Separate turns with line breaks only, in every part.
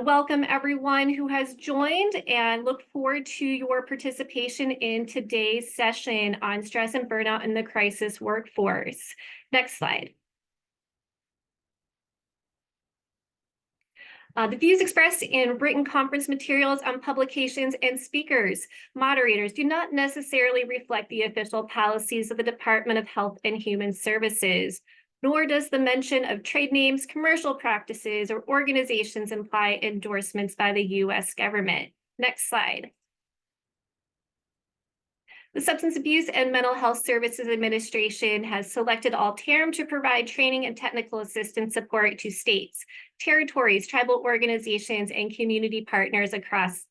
Welcome everyone who has joined and look forward to your participation in today's session on stress and burnout in the crisis workforce. Next slide. The views expressed in written conference materials on publications and speakers, moderators do not necessarily reflect the official policies of the Department of Health and Human Services, nor does the mention of trade names, commercial practices, or organizations imply endorsements by the U.S. government. Next slide. The Substance Abuse and Mental Health Services Administration has selected Alterum to provide training and technical assistance support to states, territories, tribal organizations, and community partners across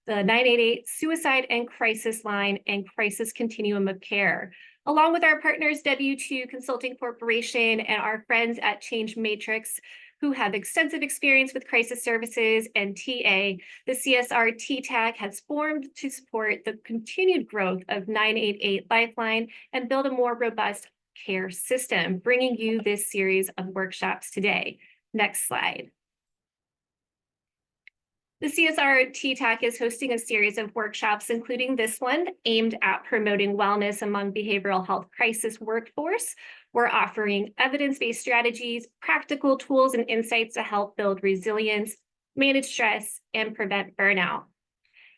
the 988 Suicide and Crisis Line and Crisis Continuum of Care. Along with our partners, W2 Consulting Corporation and our friends at Change Matrix, who have extensive experience with crisis services and TA, the CSR-TTAC has formed to support the continued growth of 988 Lifeline and build a more robust care system, bringing you this series of workshops today. Next slide. The CSR-TTAC is hosting a series of workshops, including this one, aimed at promoting wellness among behavioral health crisis workforce. We're offering evidence-based strategies, practical tools, and insights to help build resilience, manage stress, and prevent burnout.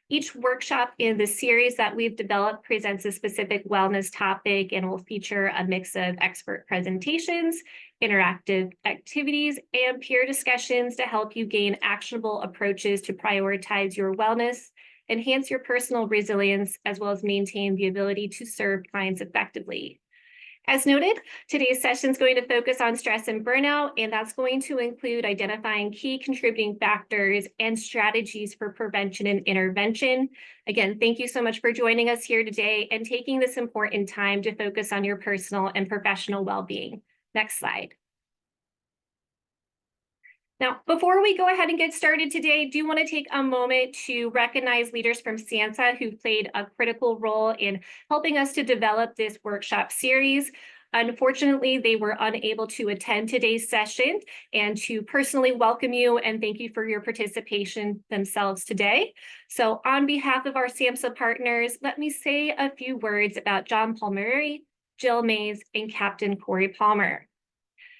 Each workshop in the series that we've developed presents a specific wellness topic and will feature a mix of expert presentations, interactive activities, and peer discussions to help you gain actionable approaches to prioritize your wellness, enhance your personal resilience, as well as maintain the ability to serve clients effectively. As noted, today's session is going to focus on stress and burnout, and that's going to include identifying key contributing factors and strategies for prevention and intervention. Again, thank you so much for joining us here today and taking this important time to focus on your personal and professional well-being. Next slide. Now, before we go ahead and get started today, I do want to take a moment to recognize leaders from SAMHSA who played a critical role in helping us to develop this workshop series. Unfortunately, they were unable to attend today's session, and to personally welcome you and thank you for your participation themselves today. So on behalf of our SAMHSA partners, let me say a few words about John Palmieri, Jill Mays, and Captain Corey Palmer.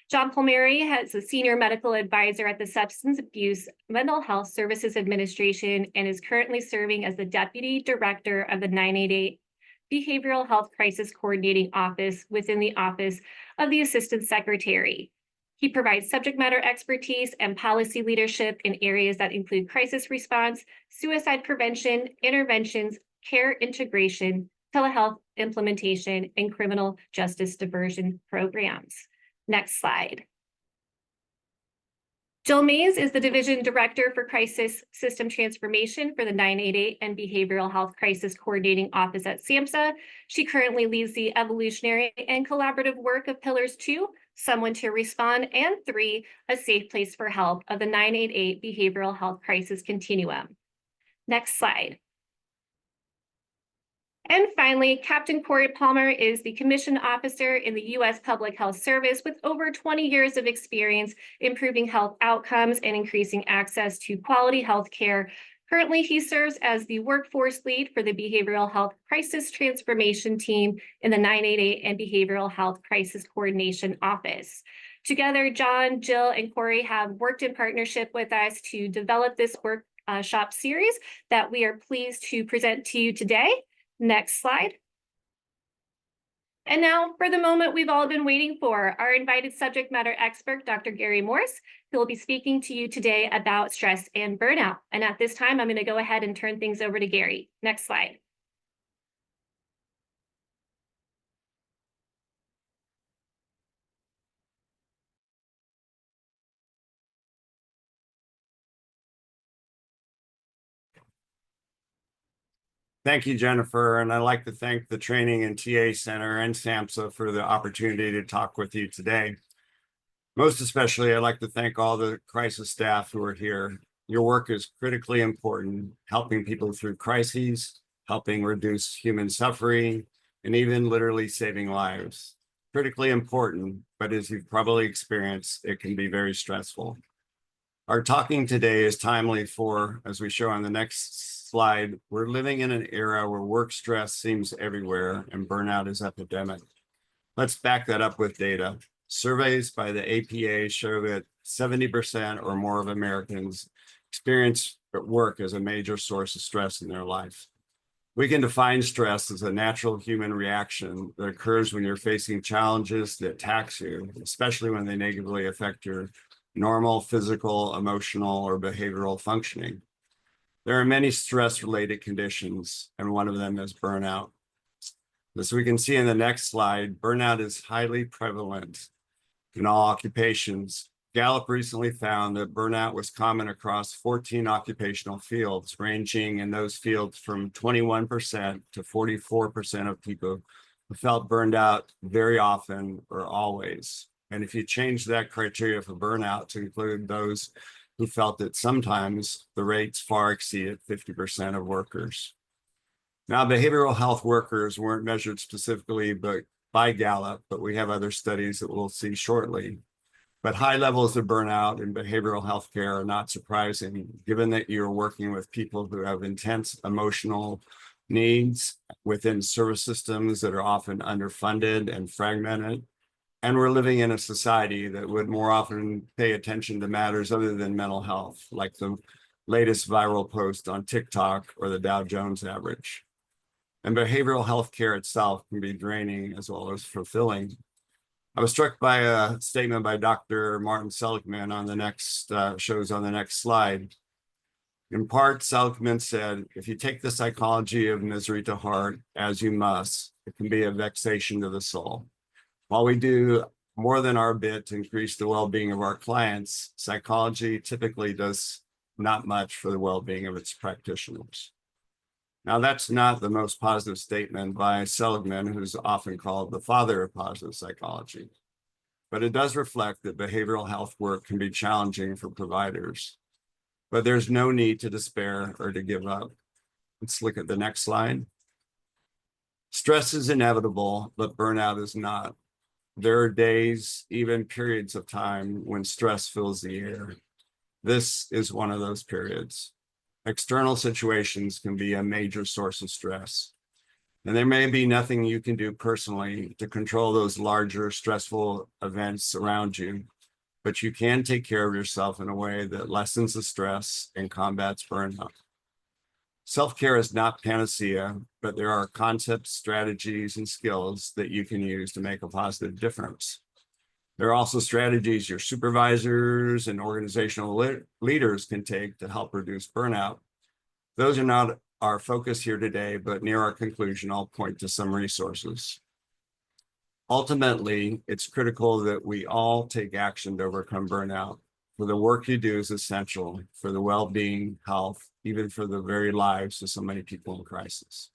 John Palmieri is a senior medical advisor at the Substance Abuse Mental Health Services Administration and is currently serving as the Deputy Director of the 988 Behavioral Health Crisis Coordinating Office within the Office of the Assistant Secretary. He provides subject matter expertise and policy leadership in areas that include crisis response, suicide prevention, interventions, care integration, telehealth implementation, and criminal justice diversion programs. Next slide. Jill Mays is the Division Director for Crisis System Transformation for the 988 and Behavioral Health Crisis Coordinating Office at SAMHSA. She currently leads the evolutionary and collaborative work of Pillars 2, Someone to Respond, and 3, A Safe Place for Help of the 988 Behavioral Health Crisis Continuum. Next slide. And finally, Captain Corey Palmer is the commissioned officer in the U.S. Public Health Service with over 20 years of experience improving health outcomes and increasing access to quality health care. Currently, he serves as the workforce lead for the Behavioral Health Crisis Transformation Team in the 988 and Behavioral Health Crisis Coordination Office. Together, John, Jill, and Corey have worked in partnership with us to develop this workshop series that we are pleased to present to you today. Next slide. And now for the moment we've all been waiting for, our invited subject matter expert, Dr. Gary Morse, who will be speaking to you today about stress and burnout. And at this time, I'm going to go ahead and turn things over to Gary. Next slide.
Thank you, Jennifer, and I'd like to thank the Training and TA Center and SAMHSA for the opportunity to talk with you today. Most especially, I'd like to thank all the crisis staff who are here. Your work is critically important, helping people through crises, helping reduce human suffering, and even literally saving lives. Critically important, but as you've probably experienced, it can be very stressful. Our talking today is timely for, as we show on the next slide, we're living in an era where work stress seems everywhere and burnout is epidemic. Let's back that up with data. Surveys by the APA show that 70% or more of Americans experience work as a major source of stress in their life. We can define stress as a natural human reaction that occurs when you're facing challenges that tax you, especially when they negatively affect your normal physical, emotional, or behavioral functioning. There are many stress-related conditions, and one of them is burnout. As we can see in the next slide, burnout is highly prevalent in all occupations. Gallup recently found that burnout was common across 14 occupational fields, ranging in those fields from 21% to 44% of people who felt burned out very often or always. And if you change that criteria for burnout to include those who felt it sometimes, the rates far exceeded 50% of workers. Now, behavioral health workers weren't measured specifically by Gallup, but we have other studies that we'll see shortly. But high levels of burnout in behavioral health care are not surprising, given that you're working with people who have intense emotional needs within service systems that are often underfunded and fragmented. And we're living in a society that would more often pay attention to matters other than mental health, like the latest viral post on TikTok or the Dow Jones average. And behavioral health care itself can be draining as well as fulfilling. I was struck by a statement by Dr. Martin Seligman on the next shows on the next slide. In part, Seligman said, if you take the psychology of misery to heart, as you must, it can be a vexation to the soul. While we do more than our bit to increase the well-being of our clients, psychology typically does not much for the well-being of its practitioners. Now, that's not the most positive statement by Seligman, who's often called the father of positive psychology. But it does reflect that behavioral health work can be challenging for providers. But there's no need to despair or to give up. Let's look at the next slide. Stress is inevitable, but burnout is not. There are days, even periods of time when stress fills the air. This is one of those periods. External situations can be a major source of stress. And there may be nothing you can do personally to control those larger stressful events around you, but you can take care of yourself in a way that lessens the stress and combats burnout. Self-care is not panacea, but there are concepts, strategies, and skills that you can use to make a positive difference. There are also strategies your supervisors and organizational leaders can take to help reduce burnout. Those are not our focus here today, but near our conclusion, I'll point to some resources. Ultimately, it's critical that we all take action to overcome burnout. For the work you do is essential for the well-being, health, even for the very lives of so many people in crisis.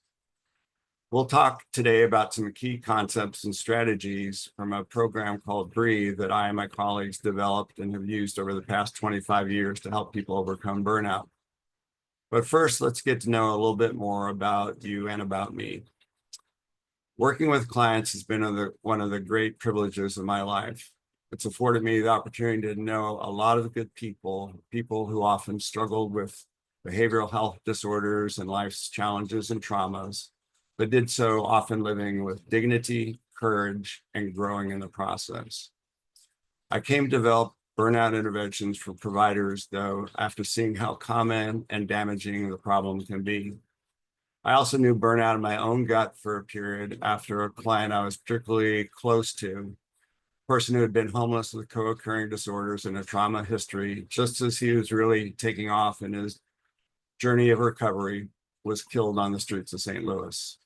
We'll talk today about some key concepts and strategies from a program called Breathe that I and my colleagues developed and have used over the past 25 years to help people overcome burnout. But first, let's get to know a little bit more about you and about me. Working with clients has been one of the great privileges of my life. It's afforded me the opportunity to know a lot of good people who often struggled with behavioral health disorders and life's challenges and traumas, but did so often living with dignity, courage, and growing in the process. I came to develop burnout interventions for providers, though, after seeing how common and damaging the problem can be. I also knew burnout in my own gut for a period after a client I was particularly close to, a person who had been homeless with co-occurring disorders and a trauma history, just as he was really taking off in his journey of recovery, was killed on the streets of St. Louis.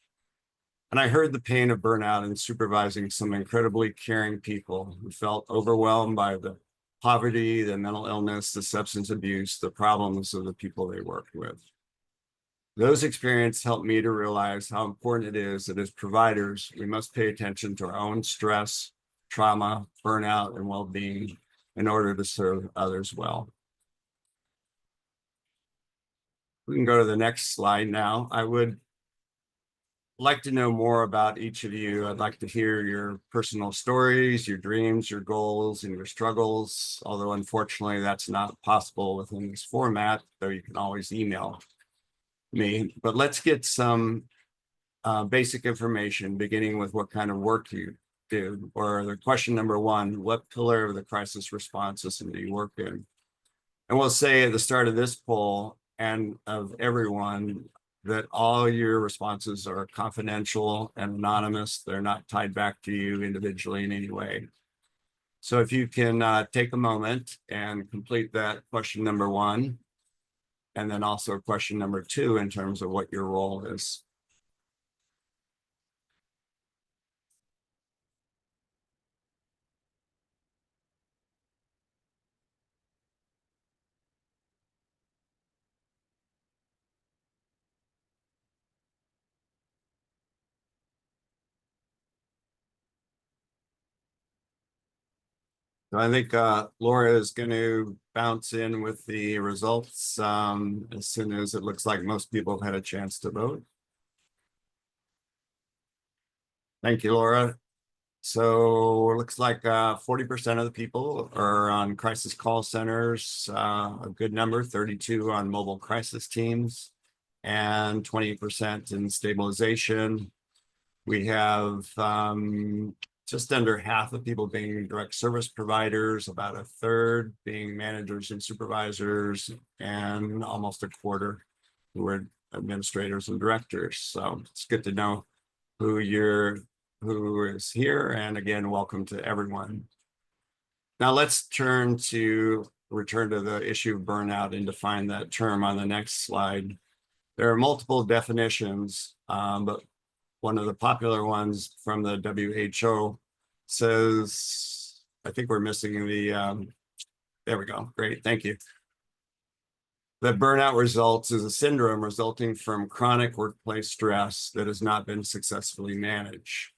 And I heard the pain of burnout in supervising some incredibly caring people who felt overwhelmed by the poverty, the mental illness, the substance abuse, the problems of the people they worked with. Those experiences helped me to realize how important it is that as providers, we must pay attention to our own stress, trauma, burnout, and well-being in order to serve others well. We can go to the next slide now. I would like to know more about each of you. I'd like to hear your personal stories, your dreams, your goals, and your struggles. Although unfortunately, that's not possible within this format, though you can always email me. But let's get some basic information, beginning with what kind of work you do, or the question number one, what pillar of the crisis response system do you work in? And we'll say at the start of this poll and of everyone that all your responses are confidential and anonymous. They're not tied back to you individually in any way. So if you can take a moment and complete that question number one, and then also question number two in terms of what your role is. So I think Laura is going to bounce in with the results as soon as it looks like most people have had a chance to vote. Thank you, Laura. So it looks like 40% of the people are on crisis call centers, a good number, 32 on mobile crisis teams, and 20% in stabilization. We have just under half of people being direct service providers, about a third being managers and supervisors, and almost a quarter who are administrators and directors. So it's good to know who is here. And again, welcome to everyone. Now let's return to the issue of burnout and define that term on the next slide. There are multiple definitions, but one of the popular ones from the WHO says, I think we're missing the, there we go, great, thank you. That burnout results is a syndrome resulting from chronic workplace stress that has not been successfully managed.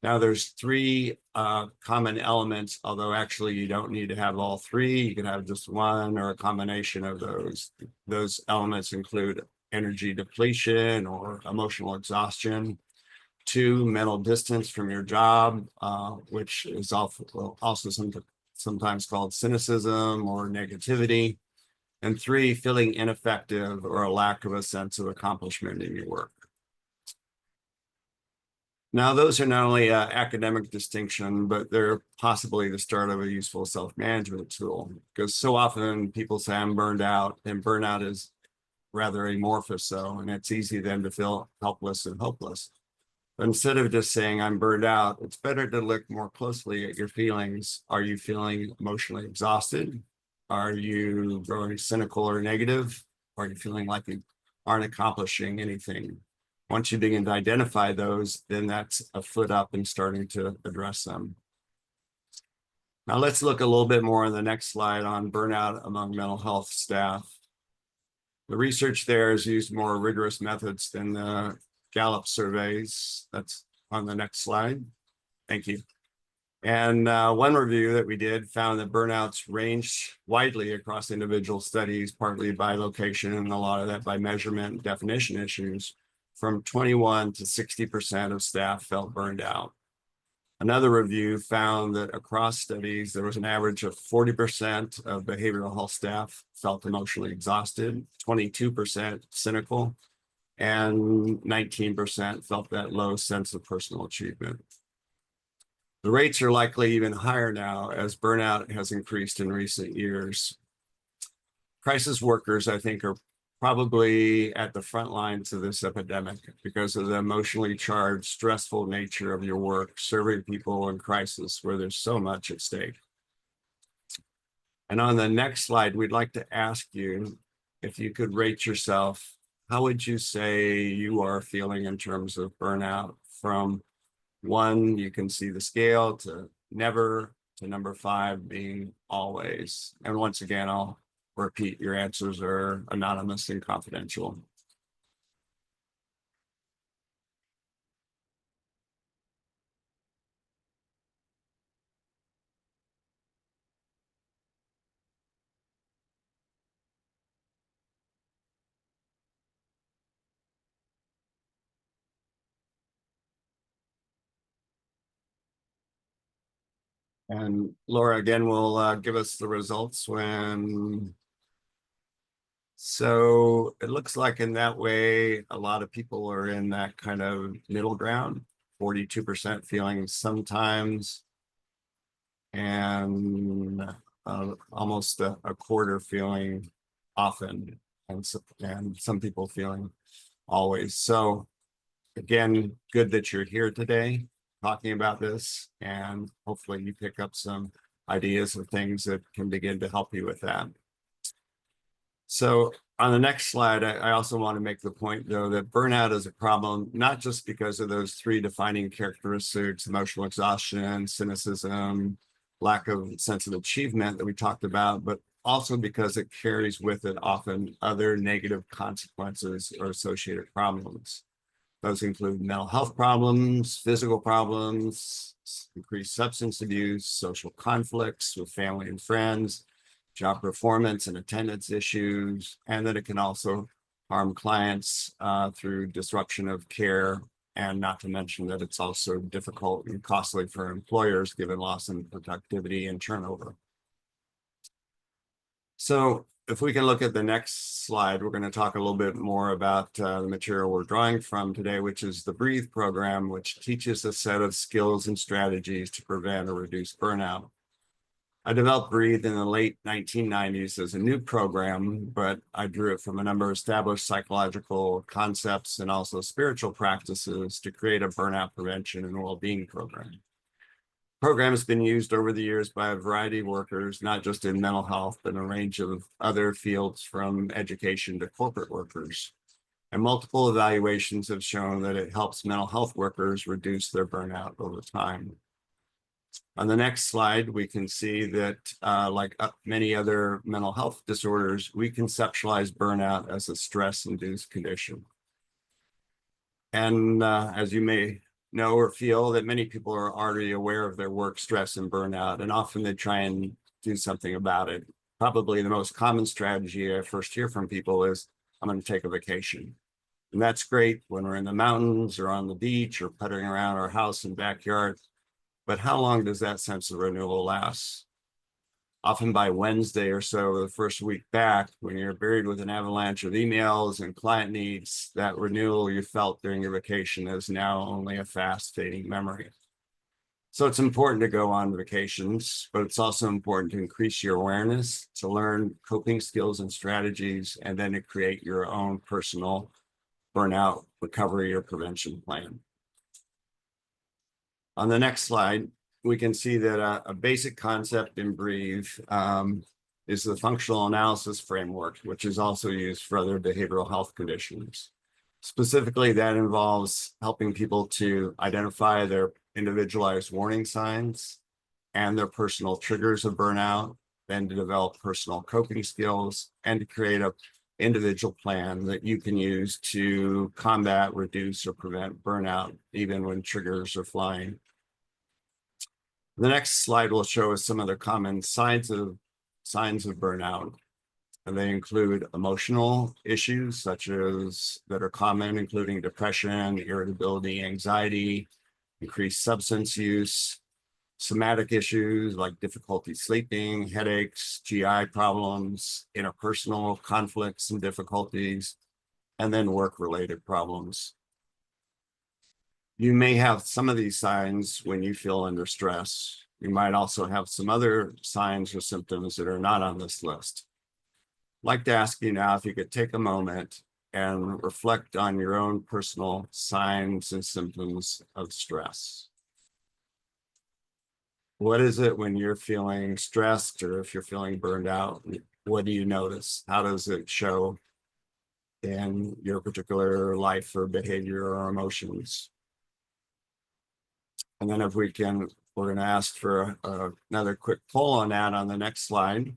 Now there's three common elements, although actually you don't need to have all three. You can have just one or a combination of those. Those elements include energy depletion or emotional exhaustion. Two, mental distance from your job, which is also sometimes called cynicism or negativity. And three, feeling ineffective or a lack of a sense of accomplishment in your work. Now, those are not only academic distinction, but they're possibly the start of a useful self-management tool, because so often people say I'm burned out, and burnout is rather amorphous, and it's easy then to feel helpless and hopeless. But instead of just saying I'm burned out, it's better to look more closely at your feelings. Are you feeling emotionally exhausted? Are you growing cynical or negative? Are you feeling like you aren't accomplishing anything? Once you begin to identify those, then that's a foot up in starting to address them. Now let's look a little bit more on the next slide on burnout among mental health staff. The research there has used more rigorous methods than the Gallup surveys. That's on the next slide. Thank you. And one review that we did found that burnouts ranged widely across individual studies, partly by location and a lot of that by measurement and definition issues. From 21 to 60% of staff felt burned out. Another review found that across studies, there was an average of 40% of behavioral health staff felt emotionally exhausted, 22% cynical, and 19% felt that low sense of personal achievement. The rates are likely even higher now as burnout has increased in recent years. Crisis workers, I think, are probably at the front lines of this epidemic because of the emotionally charged, stressful nature of your work, serving people in crisis where there's so much at stake. And on the next slide, we'd like to ask you if you could rate yourself. How would you say you are feeling in terms of burnout? From 1, you can see the scale, to never, to number 5 being always. And once again, I'll repeat, your answers are anonymous and confidential. And Laura again will give us the results when. So it looks like in that way, a lot of people are in that kind of middle ground, 42% feeling sometimes, and almost a quarter feeling often, and some people feeling always. So again, good that you're here today talking about this, and hopefully you pick up some ideas of things that can begin to help you with that. So on the next slide, I also want to make the point, though, that burnout is a problem, not just because of those three defining characteristics: emotional exhaustion, cynicism, lack of sense of achievement that we talked about, but also because it carries with it often other negative consequences or associated problems. Those include mental health problems, physical problems, increased substance abuse, social conflicts with family and friends, job performance and attendance issues, and that it can also harm clients through disruption of care, and not to mention that it's also difficult and costly for employers given loss in productivity and turnover. So if we can look at the next slide, we're going to talk a little bit more about the material we're drawing from today, which is the Breathe program, which teaches a set of skills and strategies to prevent or reduce burnout. I developed Breathe in the late 1990s as a new program, but I drew it from a number of established psychological concepts and also spiritual practices to create a burnout prevention and well-being program. The program has been used over the years by a variety of workers, not just in mental health, but in a range of other fields from education to corporate workers. And multiple evaluations have shown that it helps mental health workers reduce their burnout over time. On the next slide, we can see that like many other mental health disorders, we conceptualize burnout as a stress-induced condition. And as you may know or feel, that many people are already aware of their work stress and burnout, and often they try and do something about it. Probably the most common strategy I first hear from people is, I'm going to take a vacation. And that's great when we're in the mountains or on the beach or puttering around our house and backyard. But how long does that sense of renewal last? Often by Wednesday or so, the first week back, when you're buried with an avalanche of emails and client needs, that renewal you felt during your vacation is now only a fast fading memory. So it's important to go on vacations, but it's also important to increase your awareness, to learn coping skills and strategies, and then to create your own personal burnout recovery or prevention plan. On the next slide, we can see that a basic concept in Breathe is the functional analysis framework, which is also used for other behavioral health conditions. Specifically, that involves helping people to identify their individualized warning signs and their personal triggers of burnout, then to develop personal coping skills, and to create an individual plan that you can use to combat, reduce, or prevent burnout, even when triggers are flying. The next slide will show us some of the common signs of burnout. And they include emotional issues such as that are common, including depression, irritability, anxiety, increased substance use, somatic issues like difficulty sleeping, headaches, GI problems, interpersonal conflicts and difficulties, and then work-related problems. You may have some of these signs when you feel under stress. You might also have some other signs or symptoms that are not on this list. I'd like to ask you now if you could take a moment and reflect on your own personal signs and symptoms of stress. What is it when you're feeling stressed, or if you're feeling burned out? What do you notice? How does it show in your particular life or behavior or emotions? And then if we can, we're going to ask for another quick poll on that on the next slide.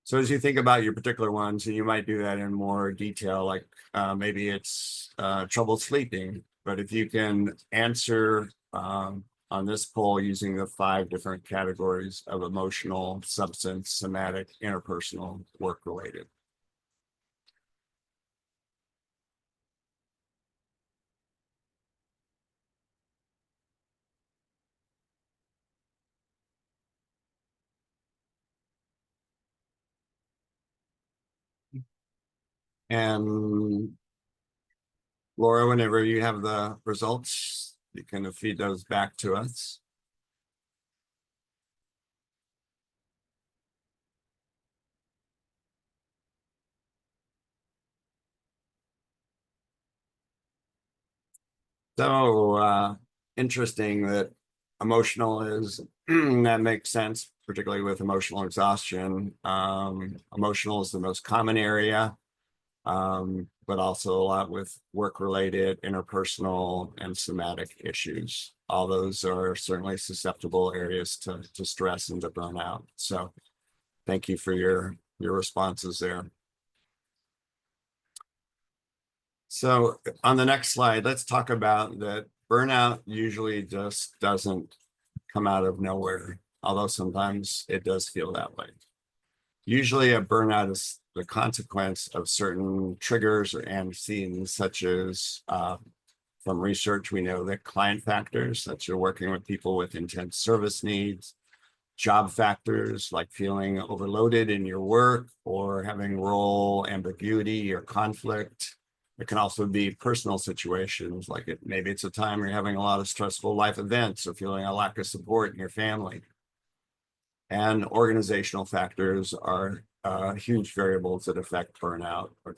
So as you think about your particular ones, and you might do that in more detail, like maybe it's trouble sleeping, but if you can answer on this poll using the 5 different categories of emotional, substance, somatic, interpersonal, work-related. And Laura, whenever you have the results, you can feed those back to us. So interesting that emotional is that makes sense, particularly with emotional exhaustion. Emotional is the most common area, but also a lot with work-related, interpersonal, and somatic issues. All those are certainly susceptible areas to stress and to burnout. So thank you for your responses there. So on the next slide, let's talk about that burnout usually just doesn't come out of nowhere, although sometimes it does feel that way. Usually a burnout is the consequence of certain triggers or antecedents, such as from research, we know that client factors, that you're working with people with intense service needs, job factors like feeling overloaded in your work or having role ambiguity or conflict. It can also be personal situations, like maybe it's a time you're having a lot of stressful life events or feeling a lack of support in your family. And organizational factors are huge variables that affect burnout. A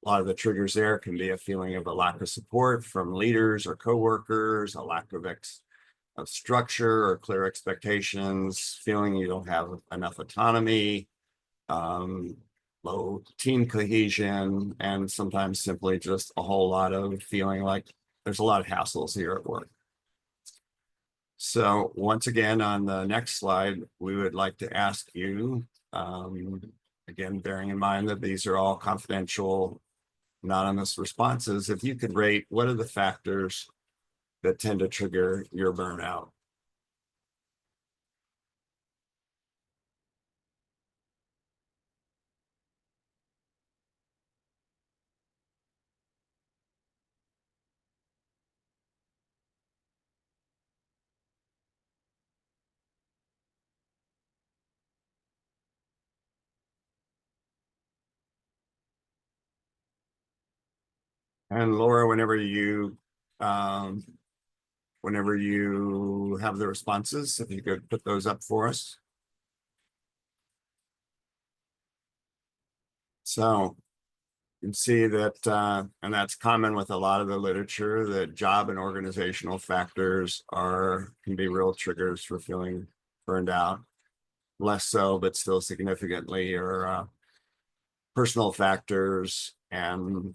lot of the triggers there can be a feeling of a lack of support from leaders or coworkers, a lack of structure or clear expectations, feeling you don't have enough autonomy, low team cohesion, and sometimes simply just a whole lot of feeling like there's a lot of hassles here at work. So once again, on the next slide, we would like to ask you, again, bearing in mind that these are all confidential, anonymous responses, if you could rate what are the factors that tend to trigger your burnout. And Laura, whenever you have the responses, if you could put those up for us. So you can see that, and that's common with a lot of the literature, that job and organizational factors can be real triggers for feeling burned out. Less so, but still significantly, or personal factors. And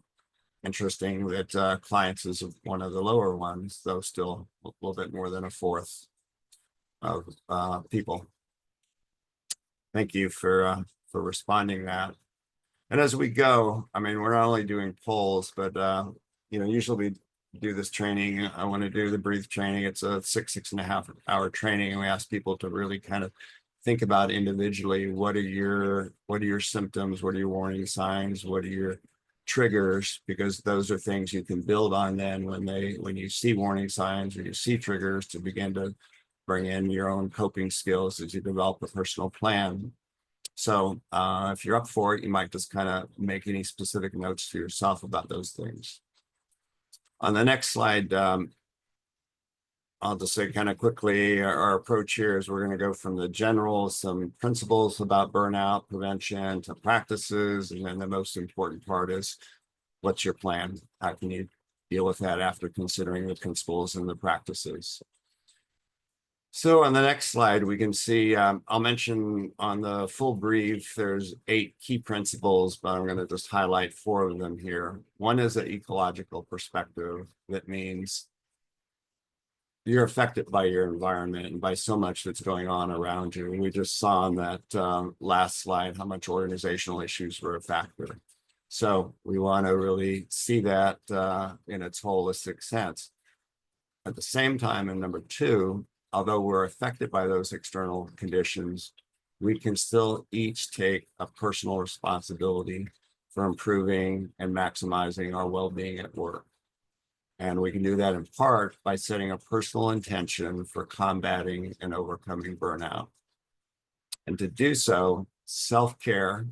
interesting that clients is one of the lower ones, though still a little bit more than a fourth of people. Thank you for responding that. And as we go, I mean, we're not only doing polls, but usually we do this training. I want to do the breathe training. It's a 6.5 hour training, and we ask people to really kind of think about individually what are your symptoms, what are your warning signs, what are your triggers, because those are things you can build on then when you see warning signs or you see triggers, to begin to bring in your own coping skills as you develop a personal plan. So if you're up for it, you might just kind of make any specific notes to yourself about those things. On the next slide, I'll just say kind of quickly, our approach here is we're going to go from the general, some principles about burnout prevention, to practices. And then the most important part is, what's your plan? How can you deal with that after considering the principles and the practices? So on the next slide, we can see, I'll mention on the full brief, there's 8 key principles, but I'm going to just highlight 4 of them here. One is an ecological perspective. That means you're affected by your environment and by so much that's going on around you. And we just saw on that last slide how much organizational issues were a factor. So we want to really see that in its holistic sense. At the same time, in number 2, although we're affected by those external conditions, we can still each take a personal responsibility for improving and maximizing our well-being at work. And we can do that in part by setting a personal intention for combating and overcoming burnout. And to do so, self-care,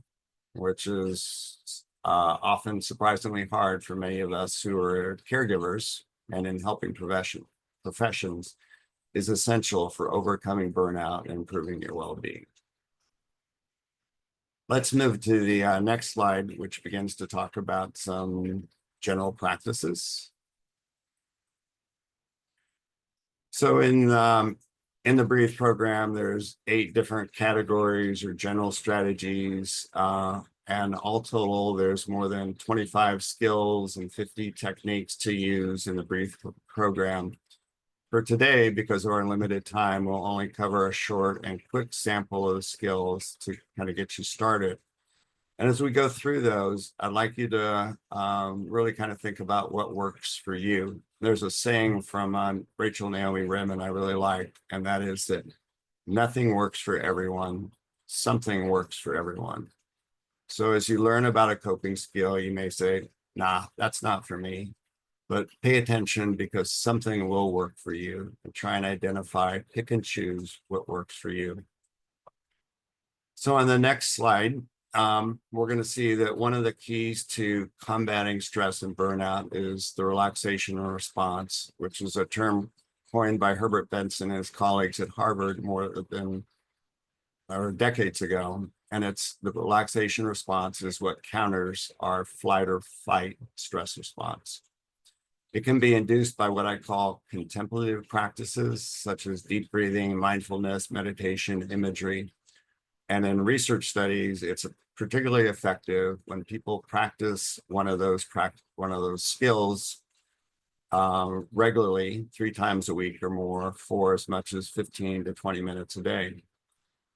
which is often surprisingly hard for many of us who are caregivers and in helping professions, is essential for overcoming burnout and improving your well-being. Let's move to the next slide, which begins to talk about some general practices. So in the Breathe program, there's 8 different categories or general strategies, and all total, there's more than 25 skills and 50 techniques to use in the Breathe program. For today, because of our limited time, we'll only cover a short and quick sample of the skills to kind of get you started. And as we go through those, I'd like you to really kind of think about what works for you. There's a saying from Rachel Naomi Remen I really like, and that is that nothing works for everyone, something works for everyone. So as you learn about a coping skill, you may say, nah, that's not for me. But pay attention, because something will work for you, and try and identify, pick and choose what works for you. So on the next slide, we're going to see that one of the keys to combating stress and burnout is the relaxation response, which is a term coined by Herbert Benson and his colleagues at Harvard decades ago. And it's the relaxation response is what counters our flight or fight stress response. It can be induced by what I call contemplative practices, such as deep breathing, mindfulness, meditation, imagery. And in research studies, it's particularly effective when people practice one of those skills regularly, 3 times a week or more, for as much as 15 to 20 minutes a day.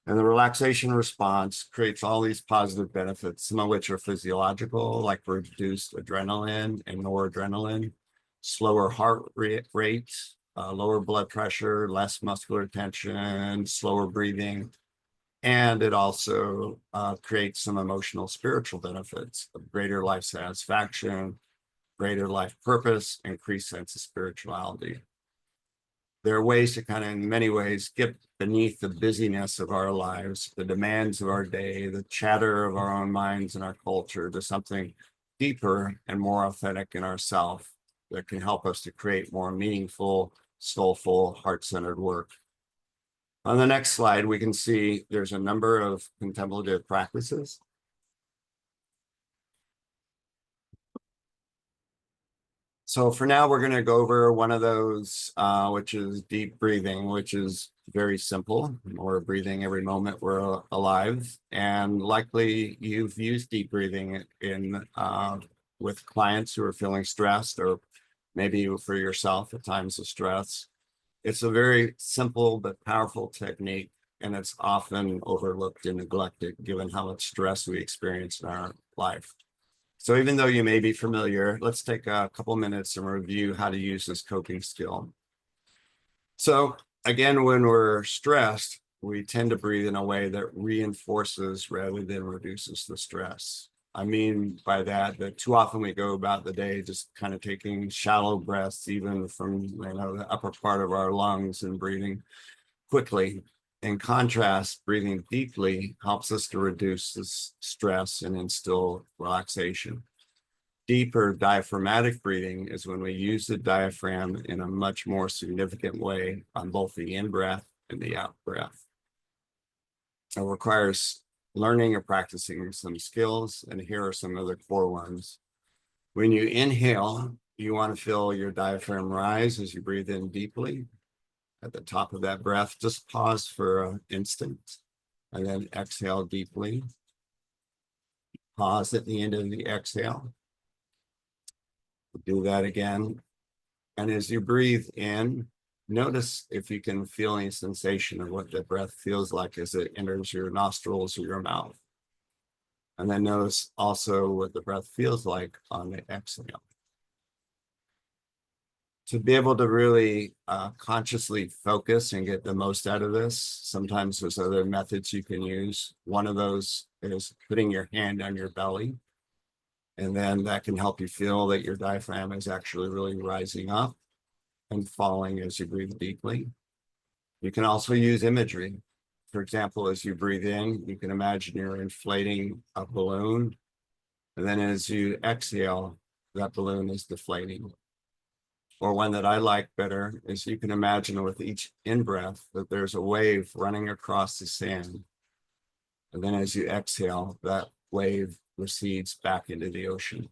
And the relaxation response creates all these positive benefits, some of which are physiological, like reduced adrenaline and noradrenaline, slower heart rate, lower blood pressure, less muscular tension, slower breathing. And it also creates some emotional, spiritual benefits of greater life satisfaction, greater life purpose, increased sense of spirituality. There are ways to kind of, in many ways, get beneath the busyness of our lives, the demands of our day, the chatter of our own minds and our culture, to something deeper and more authentic in ourselves that can help us to create more meaningful, soulful, heart-centered work. On the next slide, we can see there's a number of contemplative practices. So for now, we're going to go over one of those, which is deep breathing, which is very simple. We're breathing every moment we're alive. And likely you've used deep breathing with clients who are feeling stressed, or maybe for yourself at times of stress. It's a very simple but powerful technique, and it's often overlooked and neglected given how much stress we experience in our life. So even though you may be familiar, let's take a couple minutes and review how to use this coping skill. So again, when we're stressed, we tend to breathe in a way that reinforces rather than reduces the stress. I mean by that too often we go about the day just kind of taking shallow breaths, even from the upper part of our lungs, and breathing quickly. In contrast, breathing deeply helps us to reduce this stress and instill relaxation. Deeper diaphragmatic breathing is when we use the diaphragm in a much more significant way on both the in-breath and the out-breath. It requires learning or practicing some skills, and here are some of the core ones. When you inhale, you want to feel your diaphragm rise as you breathe in deeply. At the top of that breath, just pause for an instant and then exhale deeply. Pause at the end of the exhale. Do that again. And as you breathe in, notice if you can feel any sensation of what the breath feels like as it enters your nostrils or your mouth. And then notice also what the breath feels like on the exhale. To be able to really consciously focus and get the most out of this, sometimes there's other methods you can use. One of those is putting your hand on your belly. And then that can help you feel that your diaphragm is actually really rising up and falling as you breathe deeply. You can also use imagery. For example, as you breathe in, you can imagine you're inflating a balloon. And then as you exhale, that balloon is deflating. Or one that I like better is you can imagine with each in-breath that there's a wave running across the sand. And then as you exhale, that wave recedes back into the ocean.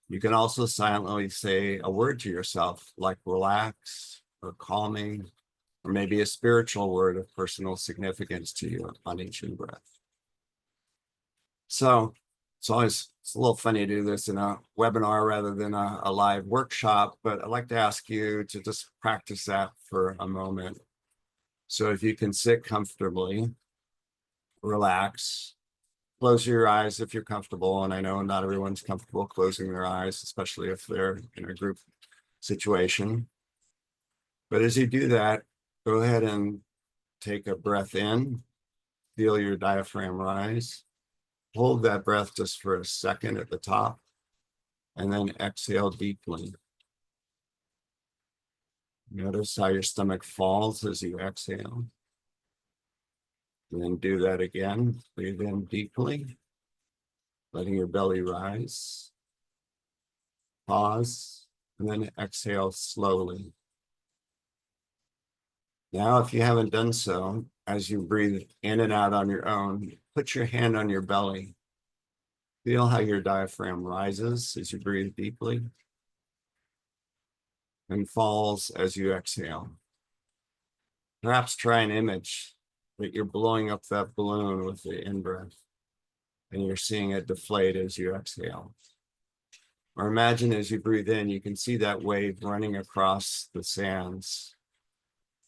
You can also silently say a word to yourself like relax or calming, or maybe a spiritual word of personal significance to you on each in-breath. So it's a little funny to do this in a webinar rather than a live workshop, but I'd like to ask you to just practice that for a moment. So if you can sit comfortably, relax, close your eyes if you're comfortable. And I know not everyone's comfortable closing their eyes, especially if they're in a group situation. But as you do that, go ahead and take a breath in, feel your diaphragm rise. Hold that breath just for a second at the top, and then exhale deeply. Notice how your stomach falls as you exhale. And then do that again. Breathe in deeply, letting your belly rise. Pause, and then exhale slowly. Now, if you haven't done so, as you breathe in and out on your own, put your hand on your belly. Feel how your diaphragm rises as you breathe deeply and falls as you exhale. Perhaps try an image that you're blowing up that balloon with the in-breath and you're seeing it deflate as you exhale. Or imagine as you breathe in, you can see that wave running across the sands.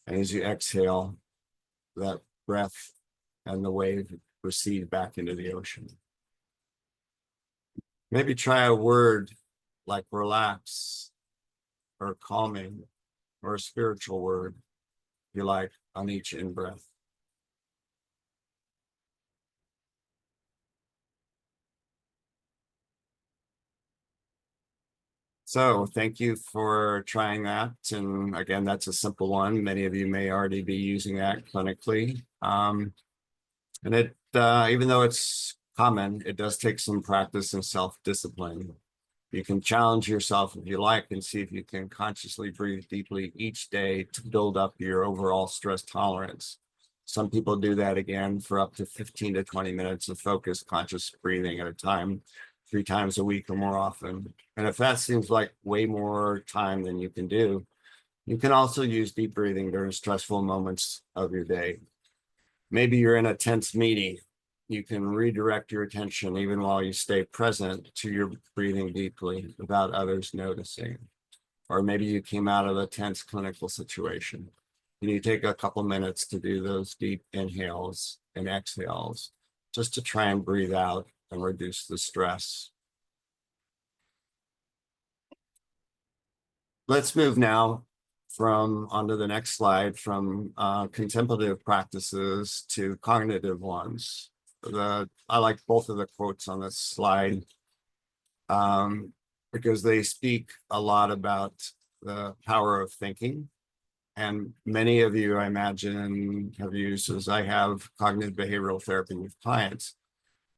And as you exhale, that breath and the wave recede back into the ocean. Maybe try a word like relax or calming or a spiritual word you like on each in-breath. So thank you for trying that. And again, that's a simple one. Many of you may already be using that clinically. And it, even though it's common, it does take some practice and self-discipline. You can challenge yourself if you like and see if you can consciously breathe deeply each day to build up your overall stress tolerance. Some people do that again for up to 15 to 20 minutes of focused conscious breathing at a time, 3 times a week or more often. And if that seems like way more time than you can do, you can also use deep breathing during stressful moments of your day. Maybe you're in a tense meeting. You can redirect your attention even while you stay present to your breathing deeply without others noticing. Or maybe you came out of a tense clinical situation and you take a couple minutes to do those deep inhales and exhales just to try and breathe out and reduce the stress. Let's move now onto the next slide from contemplative practices to cognitive ones. I like both of the quotes on this slide because they speak a lot about the power of thinking. And many of you, I imagine, have used, as I have, cognitive behavioral therapy with clients.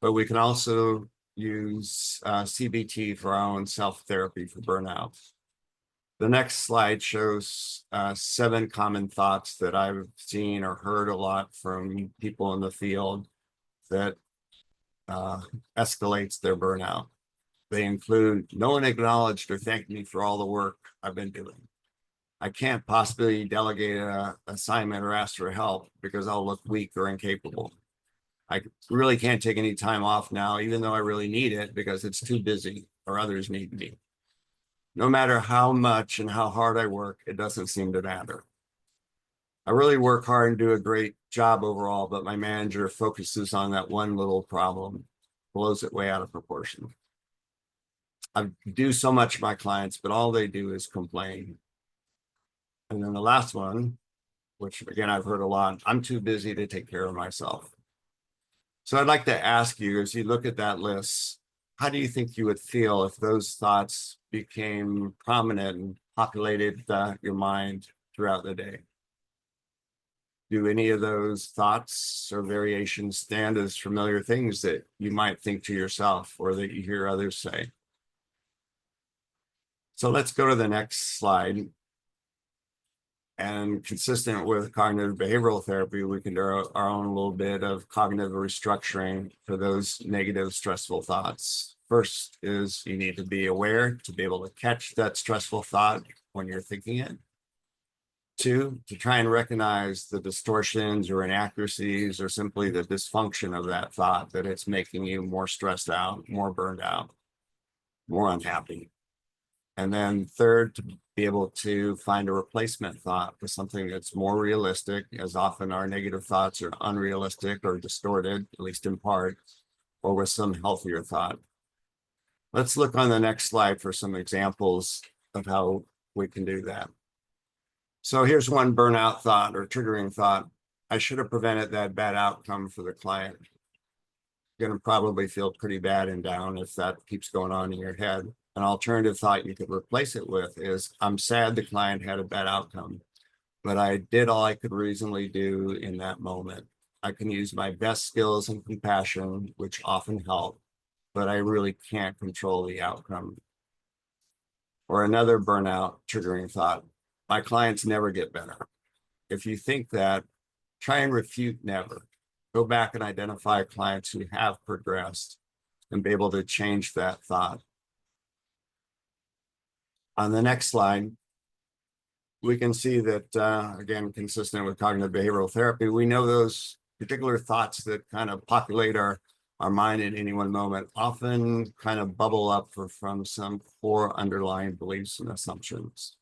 But we can also use CBT for our own self-therapy for burnout. The next slide shows 7 common thoughts that I've seen or heard a lot from people in the field that escalates their burnout. They include, no one acknowledged or thanked me for all the work I've been doing. I can't possibly delegate an assignment or ask for help because I'll look weak or incapable. I really can't take any time off now, even though I really need it because it's too busy or others need me. No matter how much and how hard I work, it doesn't seem to matter. I really work hard and do a great job overall, but my manager focuses on that one little problem, blows it way out of proportion. I do so much for my clients, but all they do is complain. And then the last one, which again, I've heard a lot, I'm too busy to take care of myself. So I'd like to ask you, as you look at that list, how do you think you would feel if those thoughts became prominent and populated your mind throughout the day? Do any of those thoughts or variations stand as familiar things that you might think to yourself or that you hear others say? So let's go to the next slide. And consistent with cognitive behavioral therapy, we can do our own little bit of cognitive restructuring for those negative, stressful thoughts. First is you need to be aware to be able to catch that stressful thought when you're thinking it. Two, to try and recognize the distortions or inaccuracies or simply the dysfunction of that thought, that it's making you more stressed out, more burned out, more unhappy. And then third, to be able to find a replacement thought with something that's more realistic, as often our negative thoughts are unrealistic or distorted, at least in part, or with some healthier thought. Let's look on the next slide for some examples of how we can do that. So here's one burnout thought or triggering thought. I should have prevented that bad outcome for the client. You're going to probably feel pretty bad and down if that keeps going on in your head. An alternative thought you could replace it with is, I'm sad the client had a bad outcome, but I did all I could reasonably do in that moment. I can use my best skills and compassion, which often help, but I really can't control the outcome. Or another burnout triggering thought, my clients never get better. If you think that, try and refute never. Go back and identify clients who have progressed and be able to change that thought. On the next slide, we can see that, again, consistent with cognitive behavioral therapy, we know those particular thoughts that kind of populate our mind at any one moment often kind of bubble up from some core underlying beliefs and assumptions.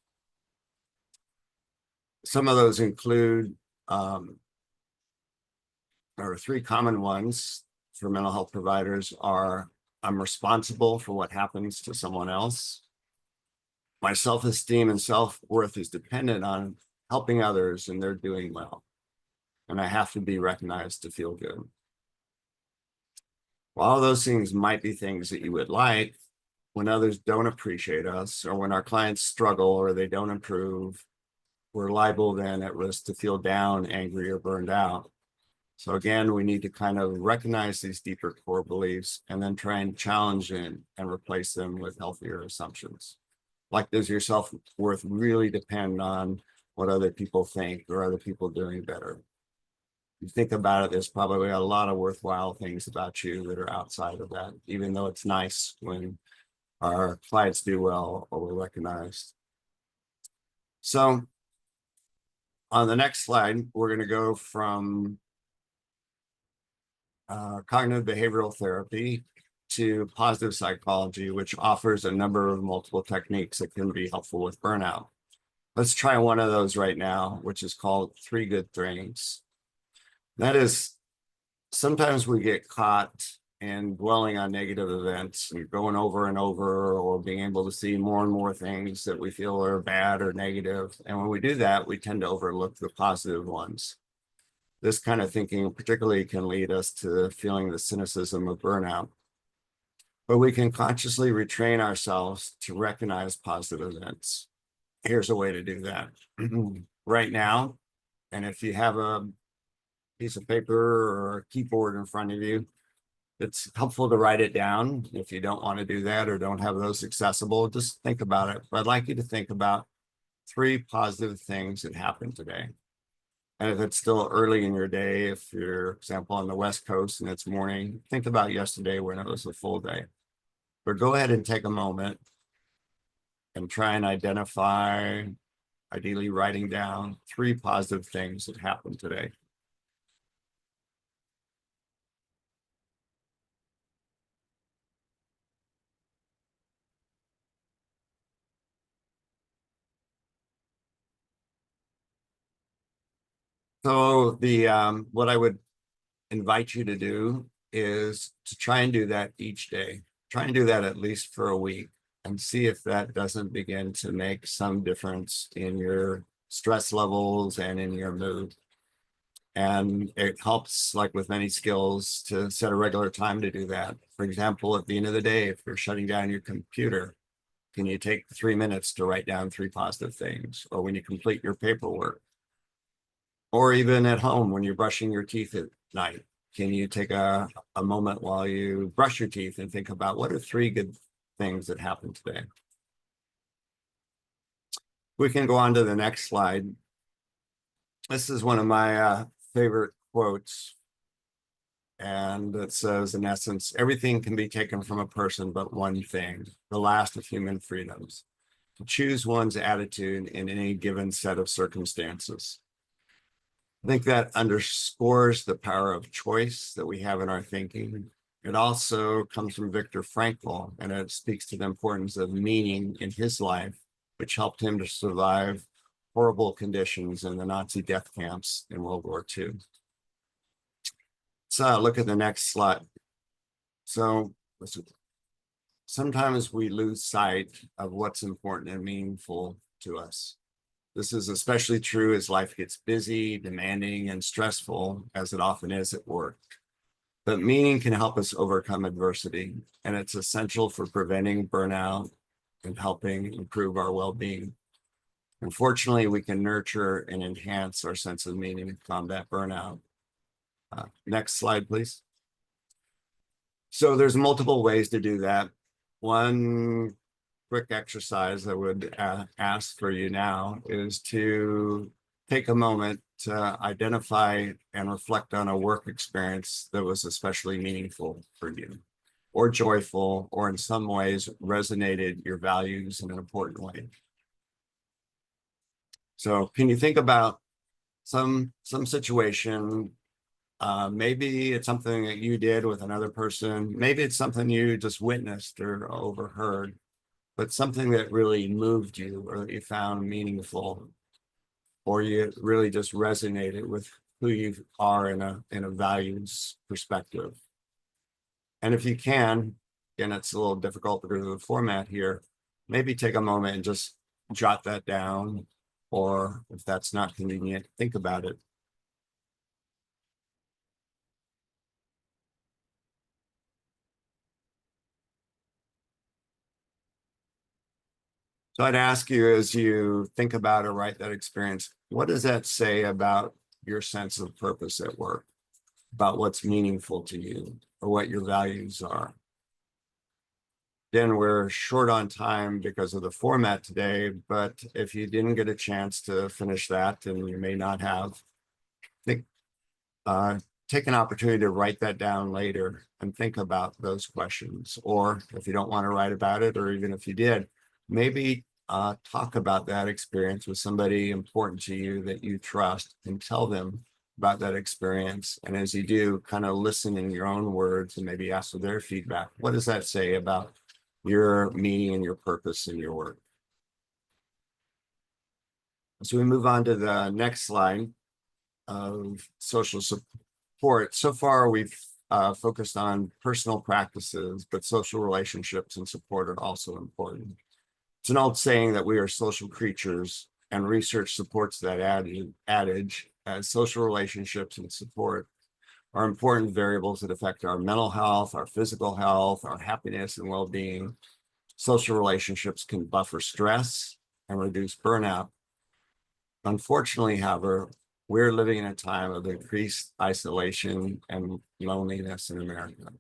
Some of those include, or three common ones for mental health providers are, I'm responsible for what happens to someone else. My self-esteem and self-worth is dependent on helping others and they're doing well. And I have to be recognized to feel good. While those things might be things that you would like, when others don't appreciate us or when our clients struggle or they don't improve, we're liable then at risk to feel down, angry, or burned out. So again, we need to kind of recognize these deeper core beliefs and then try and challenge and replace them with healthier assumptions. Like, does your self-worth really depend on what other people think or other people doing better? You think about it, there's probably a lot of worthwhile things about you that are outside of that, even though it's nice when our clients do well or we're recognized. So on the next slide, we're going to go from cognitive behavioral therapy to positive psychology, which offers a number of multiple techniques that can be helpful with burnout. Let's try one of those right now, which is called 3 good things. That is, sometimes we get caught in dwelling on negative events and going over and over, or being able to see more and more things that we feel are bad or negative. And when we do that, we tend to overlook the positive ones. This kind of thinking particularly can lead us to feeling the cynicism of burnout. But we can consciously retrain ourselves to recognize positive events. Here's a way to do that. Right now, and if you have a piece of paper or a keyboard in front of you, it's helpful to write it down. If you don't want to do that or don't have those accessible, just think about it. But I'd like you to think about 3 positive things that happened today. And if it's still early in your day, if you're, for example, on the West Coast and it's morning, think about yesterday when it was a full day. But go ahead and take a moment and try and identify, ideally writing down 3 positive things that happened today. So what I would invite you to do is to try and do that each day. Try and do that at least for a week and see if that doesn't begin to make some difference in your stress levels and in your mood. And it helps, like with many skills, to set a regular time to do that. For example, at the end of the day, if you're shutting down your computer, can you take 3 minutes to write down 3 positive things? Or when you complete your paperwork, Or even at home when you're brushing your teeth at night, can you take a moment while you brush your teeth and think about what are 3 good things that happened today? We can go on to the next slide. This is one of my favorite quotes. And it says, in essence, everything can be taken from a person but one thing, the last of human freedoms, to choose one's attitude in any given set of circumstances. I think that underscores the power of choice that we have in our thinking. It also comes from Viktor Frankl, and it speaks to the importance of meaning in his life, which helped him to survive horrible conditions in the Nazi death camps in World War II. So look at the next slide. So sometimes we lose sight of what's important and meaningful to us. This is especially true as life gets busy, demanding, and stressful, as it often is at work. But meaning can help us overcome adversity, and it's essential for preventing burnout and helping improve our well-being. Unfortunately, we can nurture and enhance our sense of meaning to combat burnout. Next slide, please. So there's multiple ways to do that. One quick exercise I would ask for you now is to take a moment to identify and reflect on a work experience that was especially meaningful for you, or joyful, or in some ways resonated your values in an important way. So can you think about some situation? Maybe it's something that you did with another person. Maybe it's something you just witnessed or overheard, but something that really moved you or that you found meaningful, or you really just resonated with who you are in a values perspective. And if you can, and it's a little difficult because of the format here, maybe take a moment and just jot that down, or if that's not convenient, think about it. So I'd ask you, as you think about or write that experience, what does that say about your sense of purpose at work, about what's meaningful to you, or what your values are? Again, we're short on time because of the format today, but if you didn't get a chance to finish that, and you may not have, think, take an opportunity to write that down later and think about those questions. Or if you don't want to write about it, or even if you did, maybe talk about that experience with somebody important to you that you trust, and tell them about that experience. And as you do, kind of listen in your own words and maybe ask for their feedback. What does that say about your meaning and your purpose in your work? So we move on to the next slide of social support. So far, we've focused on personal practices, but social relationships and support are also important. It's an old saying that we are social creatures, and research supports that adage, as social relationships and support are important variables that affect our mental health, our physical health, our happiness and well-being. Social relationships can buffer stress and reduce burnout. Unfortunately, however, we're living in a time of increased isolation and loneliness in America.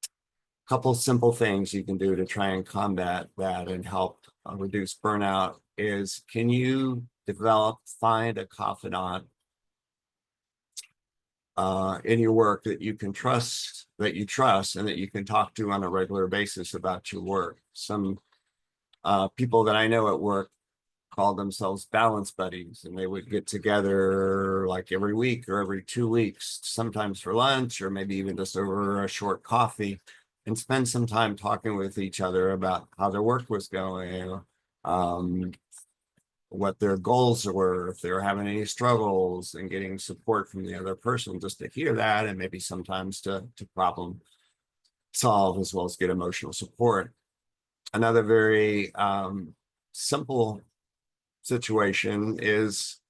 A couple simple things you can do to try and combat that and help reduce burnout is, can you find a confidant in your work that you can trust, and that you can talk to on a regular basis about your work. Some people that I know at work call themselves balance buddies, and they would get together like every week or every 2 weeks, sometimes for lunch, or maybe even just over a short coffee, and spend some time talking with each other about how their work was going, what their goals were, if they're having any struggles, and getting support from the other person just to hear that, and maybe sometimes to problem solve as well as get emotional support. Another very simple situation is,